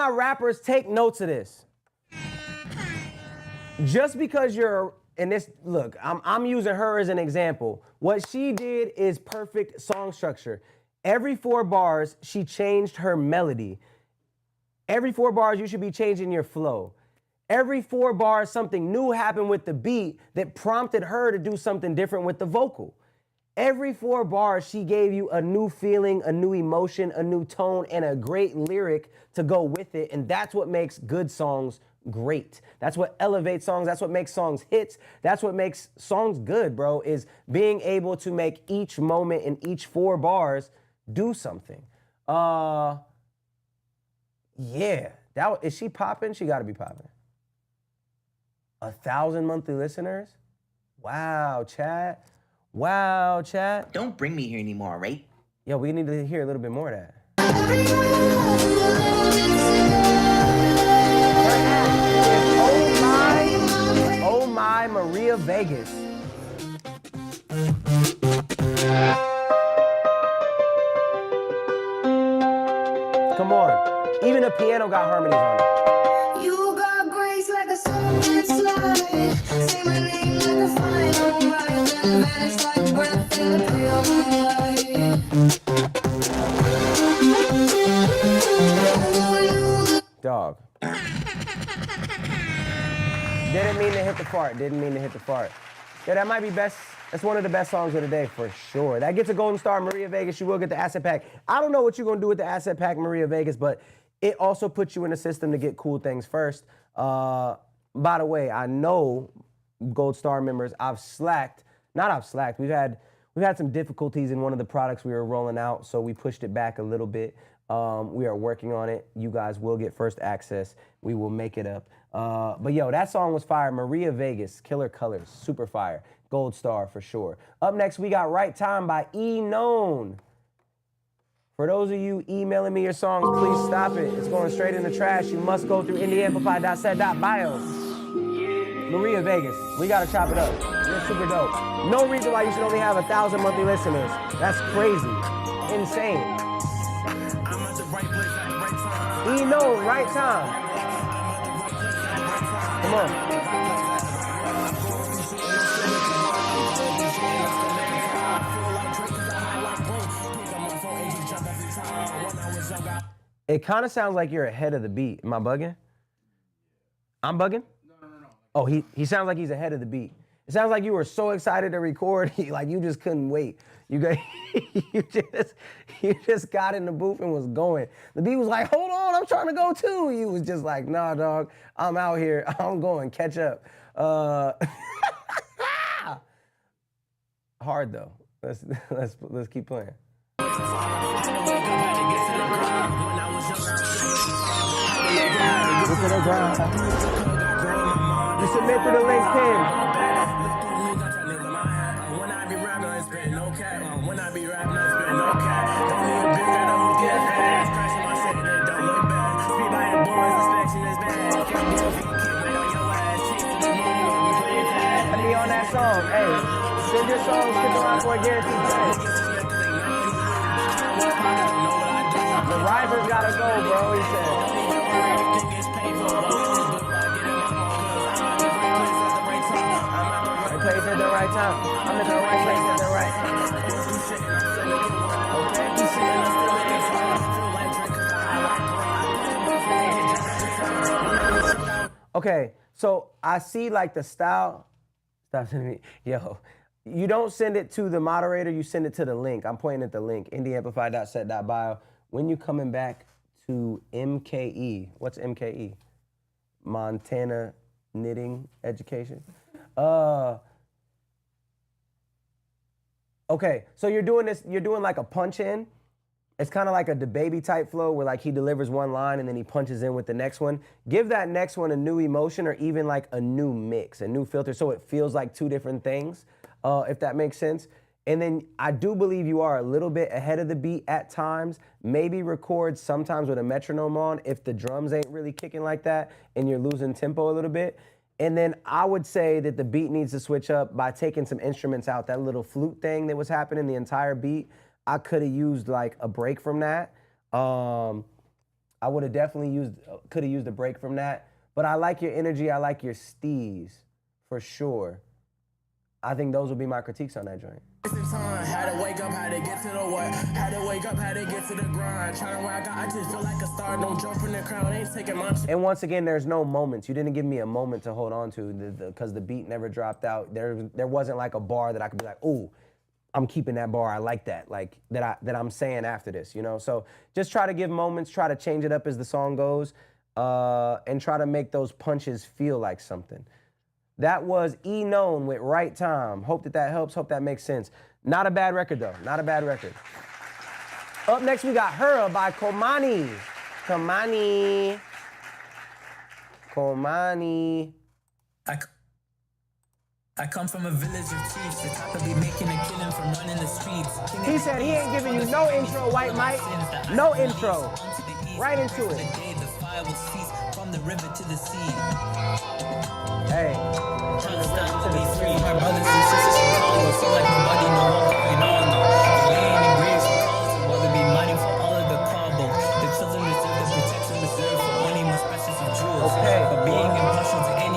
Rappers, take notes of this. Just because you're in this, look, I'm using her as an example. What she did is perfect song structure. Every 4 bars, she changed her melody. Every 4 bars, you should be changing your flow. Every 4 bars, something new happened with the beat that prompted her to do something different with the vocal. Every 4 bars, she gave you a new feeling, a new emotion, a new tone, and a great lyric to go with it. And that's what makes good songs great. That's what elevates songs. That's what makes songs hits. That's what makes songs good, bro, is being able to make each moment in each 4 bars do something. Yeah. Is she popping? She got to be popping. 1,000 monthly listeners? Wow, chat. Wow, chat. Don't bring me here anymore, right? Yo, we need to hear a little bit more of that. Oh my, Maria Vegas. Come on. Even the piano got harmonies on it. You got grace like a the sunlit slide. Say my name like a final ride. Then vanish like breath in the pale moonlight. Dog. Didn't mean to hit the fart. Didn't mean to hit the fart. Yeah, that might be best. That's one of the best songs of the day for sure. That gets a golden star, Maria Vegas. You will get the asset pack. I don't know what you're gonna do with the asset pack, Maria Vegas, but it also puts you in a system to get cool things first. By the way, I know gold star members. I've slacked. We've had some difficulties in one of the products we were rolling out, so we pushed it back a little bit. We are working on it. You guys will get first access. We will make it up. But yo, that song was fire. Maria Vegas, Killer Colors, super fire. Gold star for sure. Up next, we got Right Time by E Known. For those of you emailing me your songs, please stop it. It's going straight in the trash. You must go through indieamplify.set.bio. Maria Vegas, we gotta chop it up. You're super dope. No reason why you should only have 1,000 monthly listeners. That's crazy. Insane. E Known, Right Time. Come on. It kind of sounds like you're ahead of the beat. Am I bugging? I'm bugging? No. Oh, he sounds like he's ahead of the beat. It sounds like you were so excited to record, like you just couldn't wait. You just got in the booth and was going. The beat was like, hold on, I'm trying to go too. You was just like, nah, dog, I'm out here. I'm going, catch up. Hard though. Let's keep playing. Get to the ground. You submit through the link pin. When I be rapping, I spit no cat. When I be rapping, I spit no cat. Don't need a big gun, I'm gonna get fast. Crashing my shit and it don't look bad. Speed by your boys, inspection is bad. Can't do if you keep it on your ass. Chasing the money, you gon' be playing fast. Let me on that song. Hey, send your songs to the line for a guaranteed price. The rival's gotta go, bro, he said. The place at the right time. I'm at the right place at the right time. Okay, so I see like the style. Stop sending me. Yo, you don't send it to the moderator, you send it to the link. I'm pointing at the link, indieamplify.set.bio. When you coming back to MKE, what's MKE? Montana Knitting Education. Okay, so you're doing this, you're doing like a punch in. It's kind of like a DaBaby type flow where like he delivers one line and then he punches in with the next one. Give that next one a new emotion or even like a new mix, a new filter, so it feels like two different things, if that makes sense. And then I do believe you are a little bit ahead of the beat at times. Maybe record sometimes with a metronome on if the drums ain't really kicking like that and you're losing tempo a little bit. And then I would say that the beat needs to switch up by taking some instruments out. That little flute thing that was happening the entire beat, I could have used like a break from that. I would have definitely could have used a break from that. But I like your energy, I like your steez, for sure. I think those would be my critiques on that joint. Had to wake up, had to get to the work. Had to wake up, had to get to the grind. Trying to where I got, I just feel like a star. Don't jump in the crowd, ain't taking my shit. And once again, there's no moments. You didn't give me a moment to hold on to because the beat never dropped out. There wasn't like a bar that I could be like, ooh, I'm keeping that bar. I like that. Like that I'm saying after this, you know? So just try to give moments, try to change it up as the song goes, and try to make those punches feel like something. That was E Known with Right Time. Hope that helps. Hope that makes sense. Not a bad record, though. Not a bad record. Up next, we got Hera by Komani. Komani. I come from a village of chiefs. The top of be making a killing from running the streets. He said he ain't giving you no intro, White Mike. No intro. Right into it. The day the fire will cease from the river to the sea. Hey. Trying to stop to be free. My brothers and sisters from Congo seem like nobody know what's going on. They laying in graves for calls and rather be mining for all of the cargo. The children deserve the protection reserved for only most precious of jewels. Okay. For being impartial to any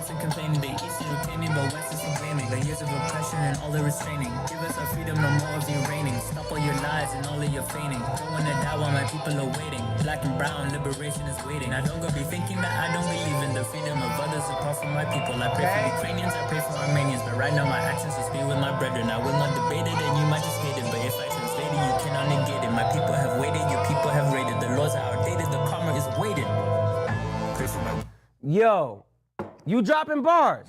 constant complaining. They east is retaining, but west is complaining. The years of oppression and all the restraining. Give us our freedom, no more of your reigning. Stop all your lies and all of your feigning. Don't wanna die while my people are waiting. Black and brown, liberation is waiting. I don't go be thinking that I don't believe in the freedom of others apart from my people. I pray for Ukrainians, I pray for Armenians, but right now my actions just be with my brethren. I will not debate it and you might just hate it, but if I translate it, you cannot negate it. My people have waited, your people have raided. The laws are outdated, the karma is waiting. Pray for my... Yo, you dropping bars.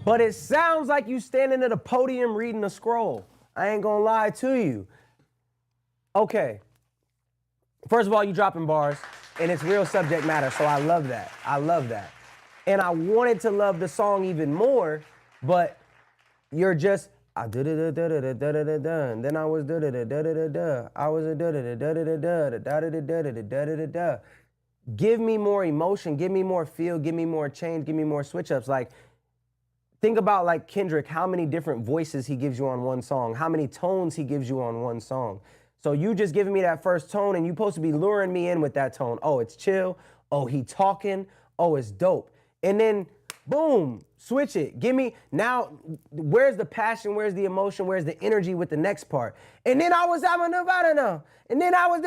But it sounds like you standing at a podium reading a scroll. I ain't gonna lie to you. Okay. First of all, you dropping bars, and it's real subject matter, so I love that. I love that. And I wanted to love the song even more, but you're just, I da da da da da da da da da, and then I was da da da da da da da. I was a da da da da da da da da da da da da da da da da. Give me more emotion, give me more feel, give me more change, give me more switch ups. Like, think about like Kendrick, how many different voices he gives you on one song, how many tones he gives you on one song. So you just giving me that first tone and you supposed to be luring me in with that tone. Oh, it's chill. Oh, he talking. Oh, it's dope. And then boom, switch it. Give me, now, where's the passion? Where's the emotion? Where's the energy with the next part? And then I was, and then I was,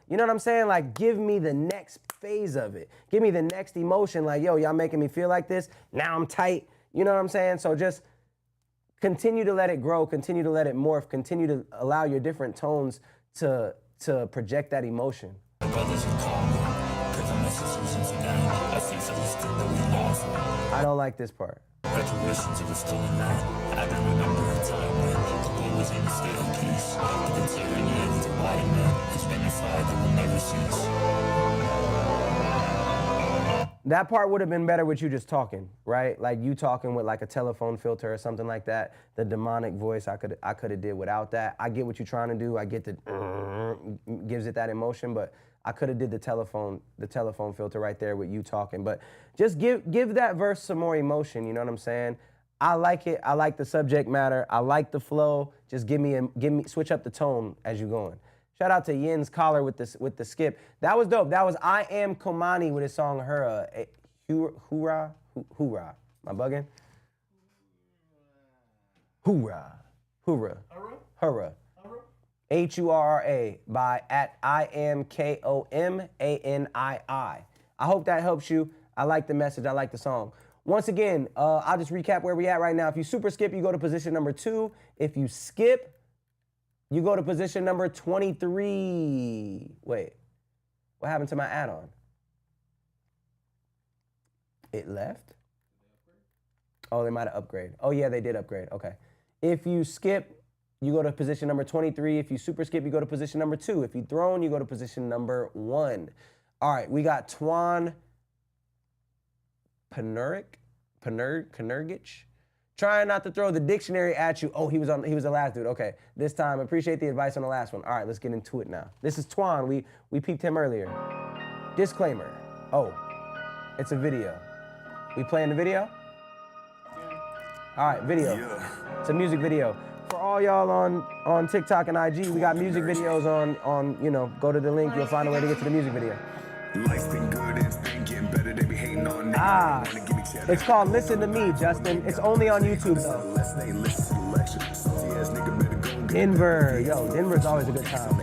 you know what I'm saying? Like, give me the next phase of it. Give me the next emotion. Like, yo, y'all making me feel like this. Now I'm tight. You know what I'm saying? So just continue to let it grow, continue to let it morph, continue to allow your different tones to project that emotion. I don't like this part. Reparations of a stolen land. I don't remember a time when the world was in a state of peace. But the tyranny of the white man has been a fire that will never cease. That part would have been better with you just talking, right? Like you talking with like a telephone filter or something like that. The demonic voice, I could have did without that. I get what you're trying to do. I get the gives it that emotion, but I could have did the telephone filter right there with you talking. But just give that verse some more emotion. You know what I'm saying? I like it. I like the subject matter. I like the flow. Just give me switch up the tone as you're going. Shout out to Yin's Collar with the skip. That was dope. That was I Am Komani with his song Hera. Hoorah. Am I bugging? Hoorah. Hurrah. Hurrah. Hurrah by @IamKomanii. I hope that helps you. I like the message. I like the song. Once again, I'll just recap where we at right now. If you super skip, you go to position number 2. If you skip, you go to position number 23. Wait, what happened to my add-on? It left? Oh, they might have upgraded. Oh yeah, they did upgrade, okay. If you skip, you go to position number 23. If you super skip, you go to position number 2. If you thrown, you go to position number 1. All right, we got Twan Panergich. Trying not to throw the dictionary at you. Oh, he was the last dude. Okay, this time, appreciate the advice on the last one. All right, let's get into it now. This is Twan. We peeped him earlier. Disclaimer. Oh, it's a video. We playing the video? All right, video. Yeah. It's a music video. For all y'all on TikTok and IG, we got music videos on you know, go to the link, you'll find a way to get to the music video. Life's been good, it's been getting better, they be hating on niggas. It's called Listen to Me, Justin. It's only on YouTube though. Denver, yo, Denver's always a good time.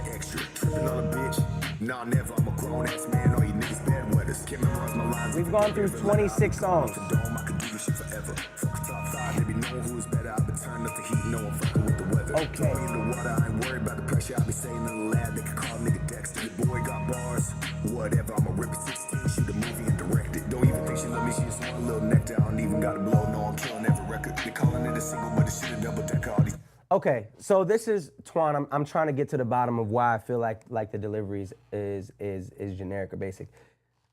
We've gone through 26 songs. Okay. Whatever, I'm a rip 16, shoot a movie and direct it. Don't even think she love me, she just want a little neck down. Don't even gotta blow, no, I'm killing every record. They calling it a single, but it's shit a double decker. All these. Okay, so this is Twan. I'm trying to get to the bottom of why I feel like the delivery is generic or basic.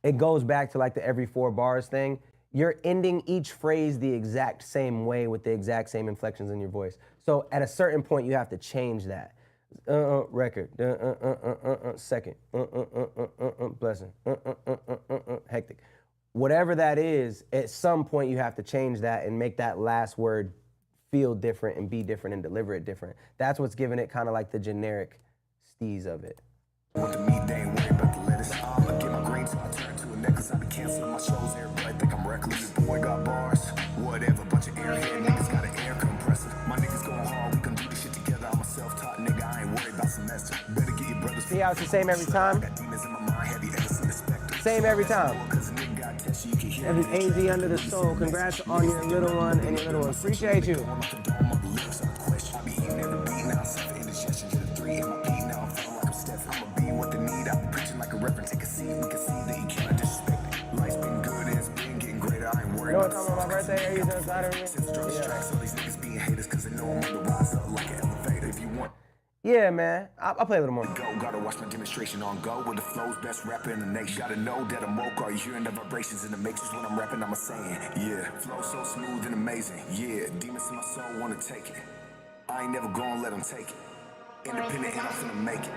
It goes back to like the every 4 bars thing. You're ending each phrase the exact same way with the exact same inflections in your voice. So at a certain point, you have to change that. Record, second, blessing, hectic. Whatever that is, at some point you have to change that and make that last word feel different and be different and deliver it different. That's what's giving it kind of like the generic steez of it. Want the meat, they ain't worried about the lettuce. I'ma get my green, so I turn to a necklace. I be canceling my show how it's the same every time? Same every time. Every AZ under the soul. Congrats on your little one and your little one. Appreciate you. You know what I'm talking about my birthday? Are you inside of me? Yeah, man. I'll play a little more. Gotta watch my demonstration on go with the flow's best rapper in the nation. Gotta know that I'm woke. Are you hearing the vibrations in the matrix when I'm rapping? I'm a saying, yeah. Flow so smooth and amazing, yeah. Demons in my soul wanna take it. I ain't never gonna let them take it. Independent and I'm finna make it.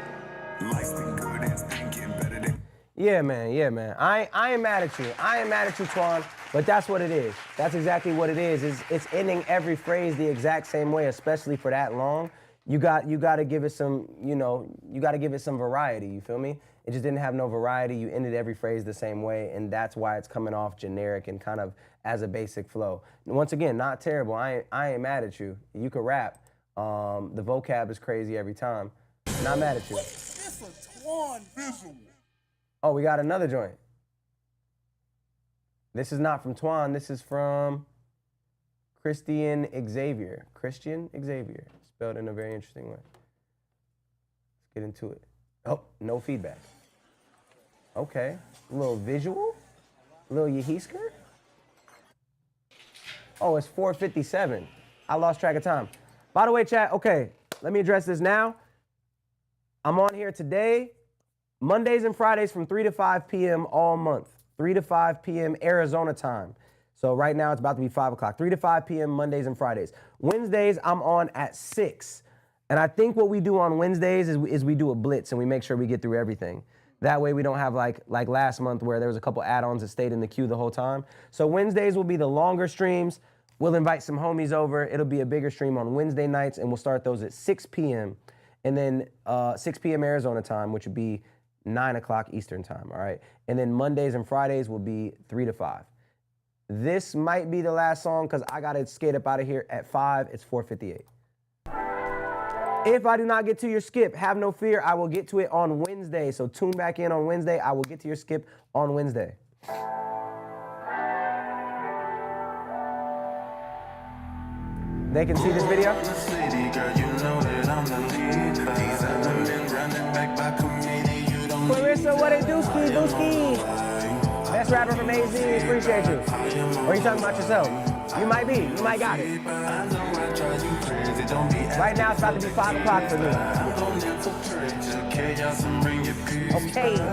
Life's been good and it's been getting better than. Yeah, man. Yeah, man. I ain't mad at you. I ain't mad at you, Twan. But that's what it is. That's exactly what it is. It's ending every phrase the exact same way, especially for that long. You got to give it some, you got to give it some variety. You feel me? It just didn't have no variety. You ended every phrase the same way, and that's why it's coming off generic and kind of as a basic flow. Once again, not terrible. I ain't mad at you. You can rap. The vocab is crazy every time. Not mad at you. It's a Twan visual. Oh, we got another joint. This is not from Twan. This is from Christian Xavier. Christian Xavier. Spelled in a very interesting way. Let's get into it. Oh, no feedback. Okay. A little visual. A little Yehisker. Oh, it's 4:57. I lost track of time. By the way, chat, okay, let me address this now. I'm on here today, Mondays and Fridays from 3 to 5 p.m. all month. 3 to 5 p.m. Arizona time. So right now it's about to be 5 o'clock. 3 to 5 p.m. Mondays and Fridays. Wednesdays I'm on at 6. And I think what we do on Wednesdays is we do a blitz and we make sure we get through everything. That way we don't have like last month where there was a couple add-ons that stayed in the queue the whole time. So Wednesdays will be the longer streams. We'll invite some homies over. It'll be a bigger stream on Wednesday nights and we'll start those at 6 p.m. And then 6 p.m. Arizona time, which would be 9 o'clock Eastern time, all right? And then Mondays and Fridays will be 3 to 5. This might be the last song because I got to skate up out of here at 5. It's 4:58. If I do not get to your skip, have no fear. I will get to it on Wednesday. So tune back in on Wednesday. I will get to your skip on Wednesday. They can see this video? Clarissa, what it do, ski, booski? Best rapper from AZ, appreciate you. Or are you talking about yourself? You might be, you might got it. Right now it's about to be 5 o'clock for me. Okay. I'm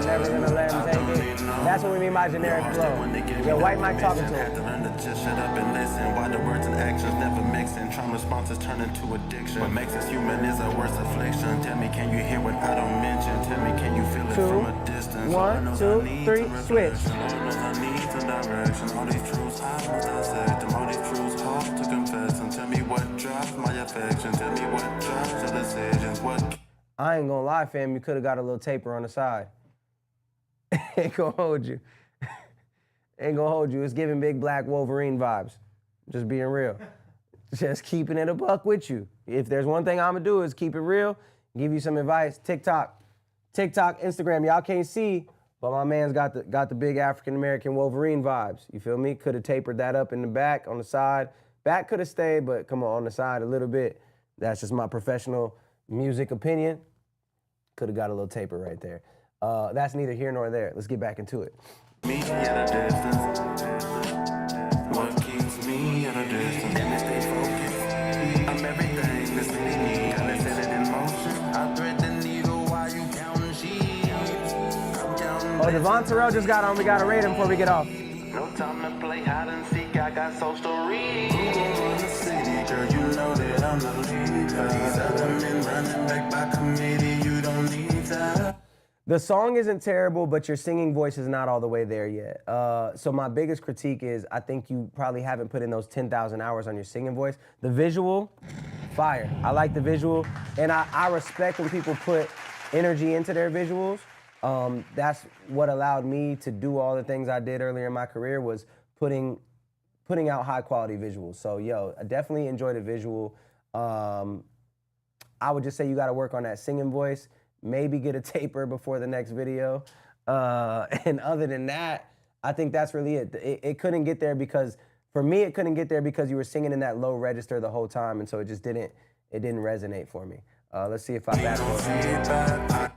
never gonna let him take it. That's what we mean by generic flow. Yo, White Mike talking to him. Just shut up and listen. Why the words and actions never mixing? Trauma responses turn into addiction. What makes us human is a worse affliction. Tell me, can you hear what I don't mention? Tell me, can you feel it from a distance? 1, 2, 3, switch. I need some direction. All these truths I must dissect them. All these truths hard to confess. And tell me what drives my affection. Tell me what drives your decisions. What? I ain't gonna lie, fam. You could have got a little taper on the side. Ain't gonna hold you. Ain't gonna hold you. It's giving big black Wolverine vibes. Just being real. Just keeping it a buck with you. If there's one thing I'm gonna do is keep it real, give you some advice. TikTok, Instagram, y'all can't see, but my man's got the big African-American Wolverine vibes. You feel me? Could have tapered that up in the back, on the side. Back could have stayed, but come on the side a little bit. That's just my professional music opinion. Could have got a little taper right there. That's neither here nor there. Let's get back into it. Me at a distance. What keeps me at a distance? Let me stay focused. I'm everything this city need. Gotta set it in motion. I thread the needle while you counting sheep. Oh, Devon Terrell just got on. We gotta rate him before we get off. No time to play hide and seek. I got soul stories. In the city, girl, you know that I'm the leader. These other men running back by committee. You don't need that. The song isn't terrible, but your singing voice is not all the way there yet. So my biggest critique is I think you probably haven't put in those 10,000 hours on your singing voice. The visual, fire. I like the visual, and I respect when people put energy into their visuals. That's what allowed me to do all the things I did earlier in my career was putting out high quality visuals. So yo, I definitely enjoy the visual. I would just say you got to work on that singing voice. Maybe get a taper before the next video. And other than that, I think that's really it. It couldn't get there because, for me, it couldn't get there because you were singing in that low register the whole time, and so it just didn't resonate for me. Let's see if I back I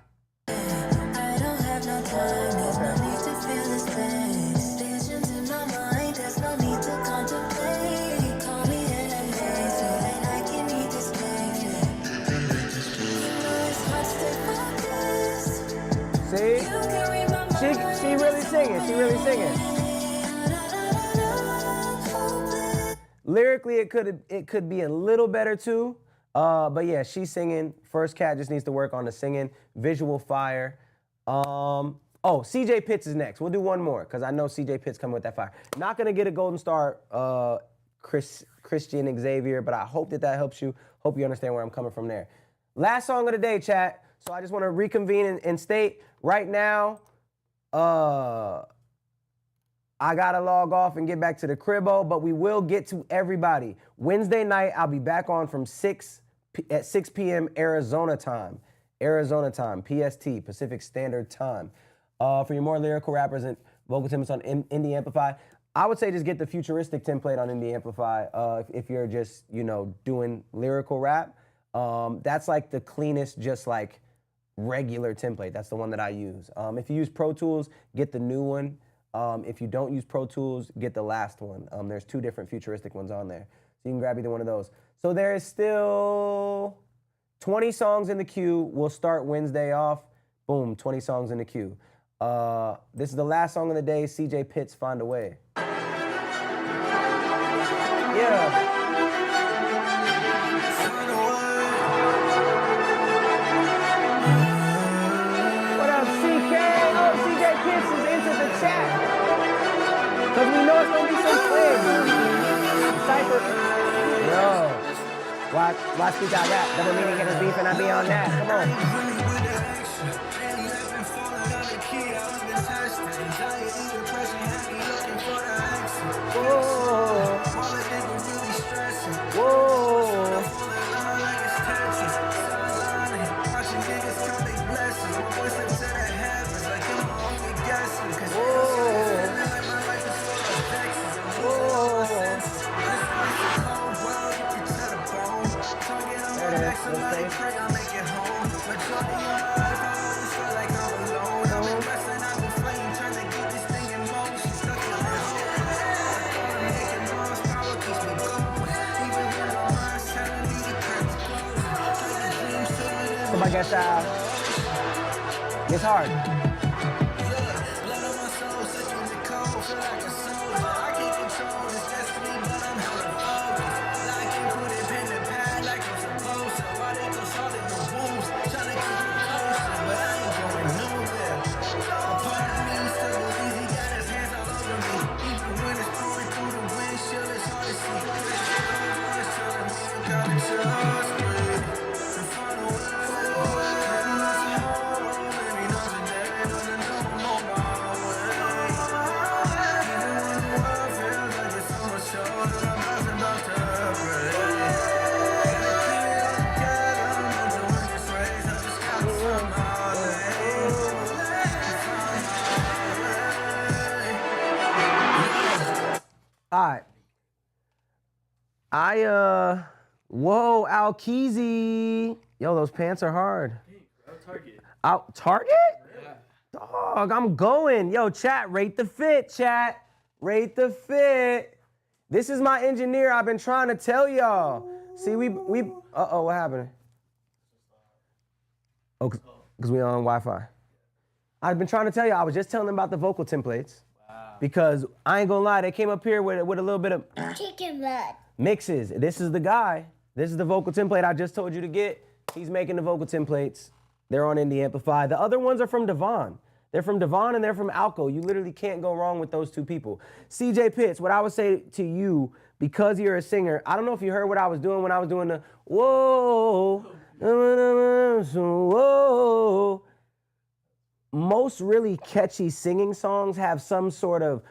don't have no time, there's no need to feel this pain. Visions in my mind, there's no need to contemplate. Call me in a day, so that I can meet this pain. You know it's hard to stay focused. See? She really singing. She really singing. Lyrically, it could be a little better too. But yeah, she's singing. First Cat just needs to work on the singing. Visual fire. Oh, CJ Pitts is next. We'll do one more because I know CJ Pitts coming with that fire. Not gonna get a golden star, Christian Xavier, but I hope that helps you. Hope you understand where I'm coming from there. Last song of the day, chat. So I just want to reconvene and state right now. I gotta log off and get back to the cribbo, but we will get to everybody. Wednesday night, I'll be back on from 6 p.m. Arizona time, PST, Pacific Standard Time. For your more lyrical rappers and vocal templates on Indie Amplify, I would say just get the futuristic template on Indie Amplify if you're just, doing lyrical rap. That's like the cleanest, just like regular template. That's the one that I use. If you use Pro Tools, get the new one. If you don't use Pro Tools, get the last one. There's 2 different futuristic ones on there. So you can grab either one of those. So there is still 20 songs in the queue. We'll start Wednesday off. Boom, 20 songs in the queue. This is the last song of the day, CJ Pitts, Find a Way. Yeah. Chat. Because we know it's going to be some flames. Cypher. Yo. Watch me got rap. Double meaning hitters beef and I be on that. Come on. Whoa. Come on, guys. It's hard. All right. Whoa, Alkeezy. Yo, those pants are hard. Target. Out Target? Yeah. Dog, I'm going. Yo, chat, rate the fit, chat. Rate the fit. This is my engineer. I've been trying to tell y'all. See, uh-oh, what happened? Oh, because we on Wi-Fi. I've been trying to tell you. I was just telling them about the vocal templates. Because I ain't gonna lie, they came up here with a little bit of chicken butt mixes. This is the guy. This is the vocal template I just told you to get. He's making the vocal templates. They're on Indie Amplify. The other ones are from Devon. They're from Devon and they're from Alco. You literally can't go wrong with those 2 people. CJ Pitts, what I would say to you, because you're a singer, I don't know if you heard what I was doing when I was doing the whoa, whoa. Most really catchy singing songs have some sort of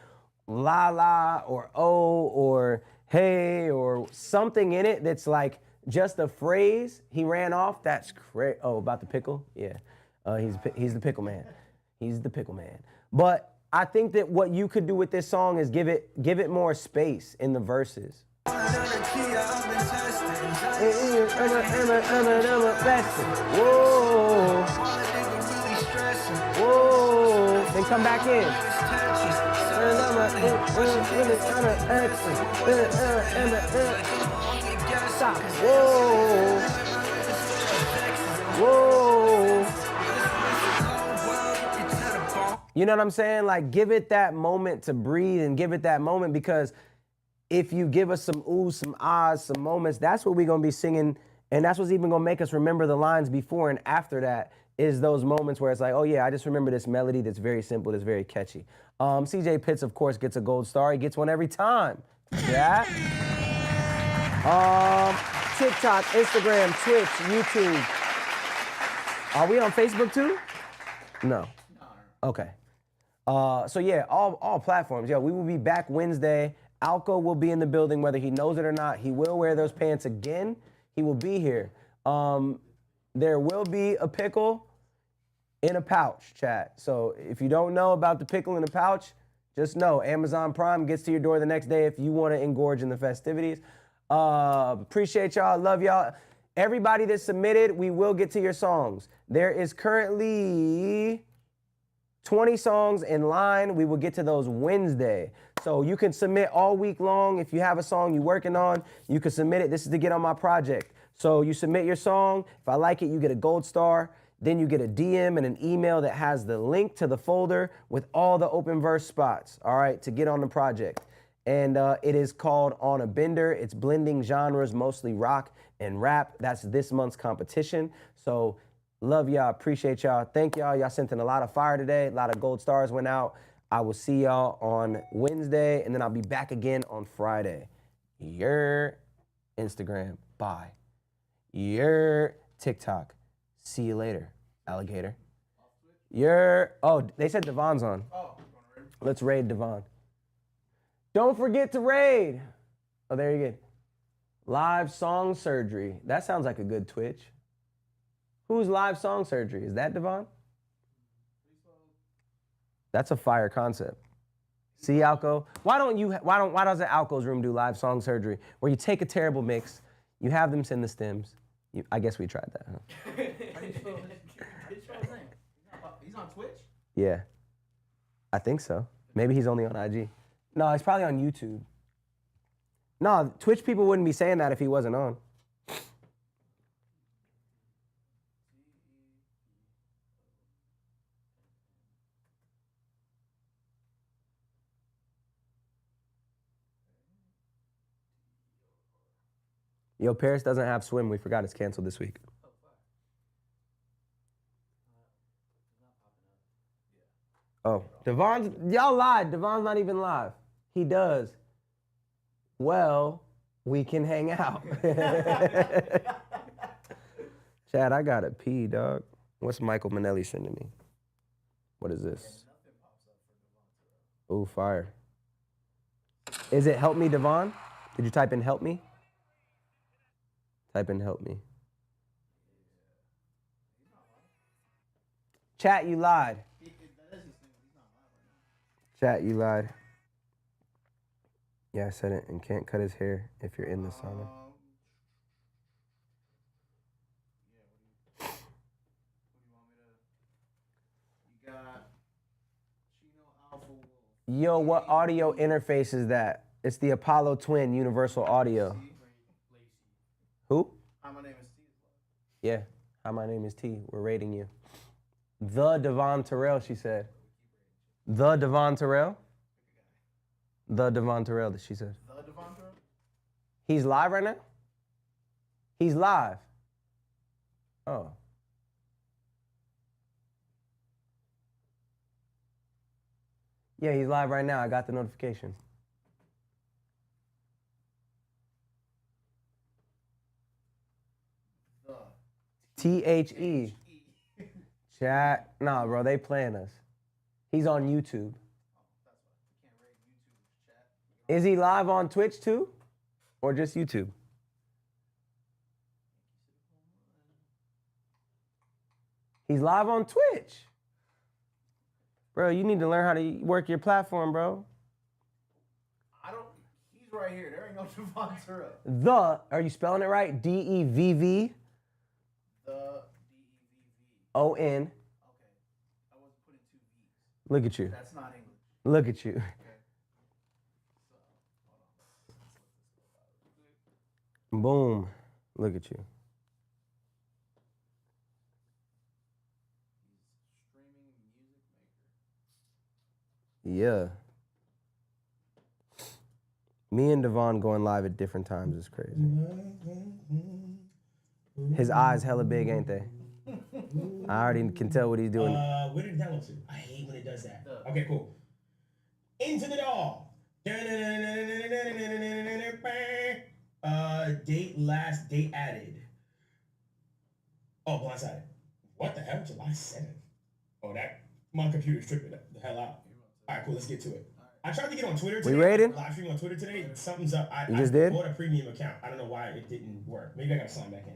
la la or oh or hey or something in it that's like just the phrase he ran off, that's crazy. Oh, about the pickle? Yeah. He's the pickle man. He's the pickle man. But I think that what you could do with this song is give it more space in the verses. Whoa. Whoa. Then come back in. Stop. Whoa. Whoa. You know what I'm saying? Like, give it that moment to breathe and give it that moment, because if you give us some oohs, some ahs, some moments, that's what we're going to be singing, and that's what's even going to make us remember the lines before and after that is those moments where it's like, oh yeah, I just remember this melody that's very simple, that's very catchy. CJ Pitts, of course, gets a gold star. He gets one every time. Yeah. TikTok, Instagram, Twitch, YouTube. Are we on Facebook too? No. Okay. So yeah, all platforms. Yeah, we will be back Wednesday. Alco will be in the building, whether he knows it or not. He will wear those pants again. He will be here. There will be a pickle in a pouch, chat. So if you don't know about the pickle in a pouch, just know Amazon Prime gets to your door the next day if you want to engorge in the festivities. Appreciate y'all. Love y'all. Everybody that submitted, we will get to your songs. There is currently 20 songs in line. We will get to those Wednesday. So you can submit all week long. If you have a song you're working on, you can submit it. This is to get on my project. So you submit your song. If I like it, you get a gold star. Then you get a DM and an email that has the link to the folder with all the open verse spots, all right, to get on the project. And it is called On a Bender. It's blending genres, mostly rock and rap. That's this month's competition. So love y'all, appreciate y'all. Thank y'all. Y'all sent in a lot of fire today. A lot of gold stars went out. I will see y'all on Wednesday, and then I'll be back again on Friday. Your Instagram, bye. Your TikTok, see you later, alligator. They said Devon's on. Let's raid Devon. Don't forget to raid. Oh, there you go. Live song surgery. That sounds like a good Twitch. Who's live song surgery? Is that Devon? That's a fire concept. See, Alco? Why doesn't Alco's room do live song surgery where you take a terrible mix, you have them send the stems. I guess we tried that, huh? How do you spell his name? He's on Twitch? Yeah. I think so. Maybe he's only on IG. No, he's probably on YouTube. No, Twitch people wouldn't be saying that if he wasn't on. Yo, Paris doesn't have swim. We forgot it's canceled this week. Oh, y'all lied. Devon's not even live. He does. Well, we can hang out. Chad, I gotta pee, dog. What's Michael Manelli sending me? What is this? Ooh, fire. Is it help me, Devon? Did you type in help me? Type in help me. Chat, you lied. Chat, you lied. Yeah, I said it. And can't cut his hair if you're in the sauna. Yo, what audio interface is that? It's the Apollo Twin Universal Audio. Who? Hi, my name is T. Yeah. Hi, my name is T. We're rating you. The Devon Terrell, she said. The Devon Terrell? The Devon Terrell, she said. The Devon Terrell? He's live right now? He's live. Oh. Yeah, he's live right now. I got the notification. THE. Chat. Nah, bro, they playing us. He's on YouTube. Is he live on Twitch too? Or just YouTube? He's live on Twitch. Bro, you need to learn how to work your platform, bro. I don't. He's right here. There ain't no Devon Terrell. Are you spelling it right? DEVV The DEVV. ON. Okay. I wasn't putting two V's. Look at you. That's not English. Look at you. Boom. Look at you. Yeah. Me and Devon going live at different times is crazy. His eyes hella big, ain't they? I already can tell what he's doing. Where did it download to? I hate when it does that. Okay, cool. Into the Doll. Last date added. Oh, blindsided. What the hell? July 7th. Oh, that my computer's tripping the hell out. All right, cool. Let's get to it. I tried to get on Twitter today. We rated? Live stream on Twitter today. Something's up. You just did? I bought a premium account. I don't know why it didn't work. Maybe I gotta sign back in.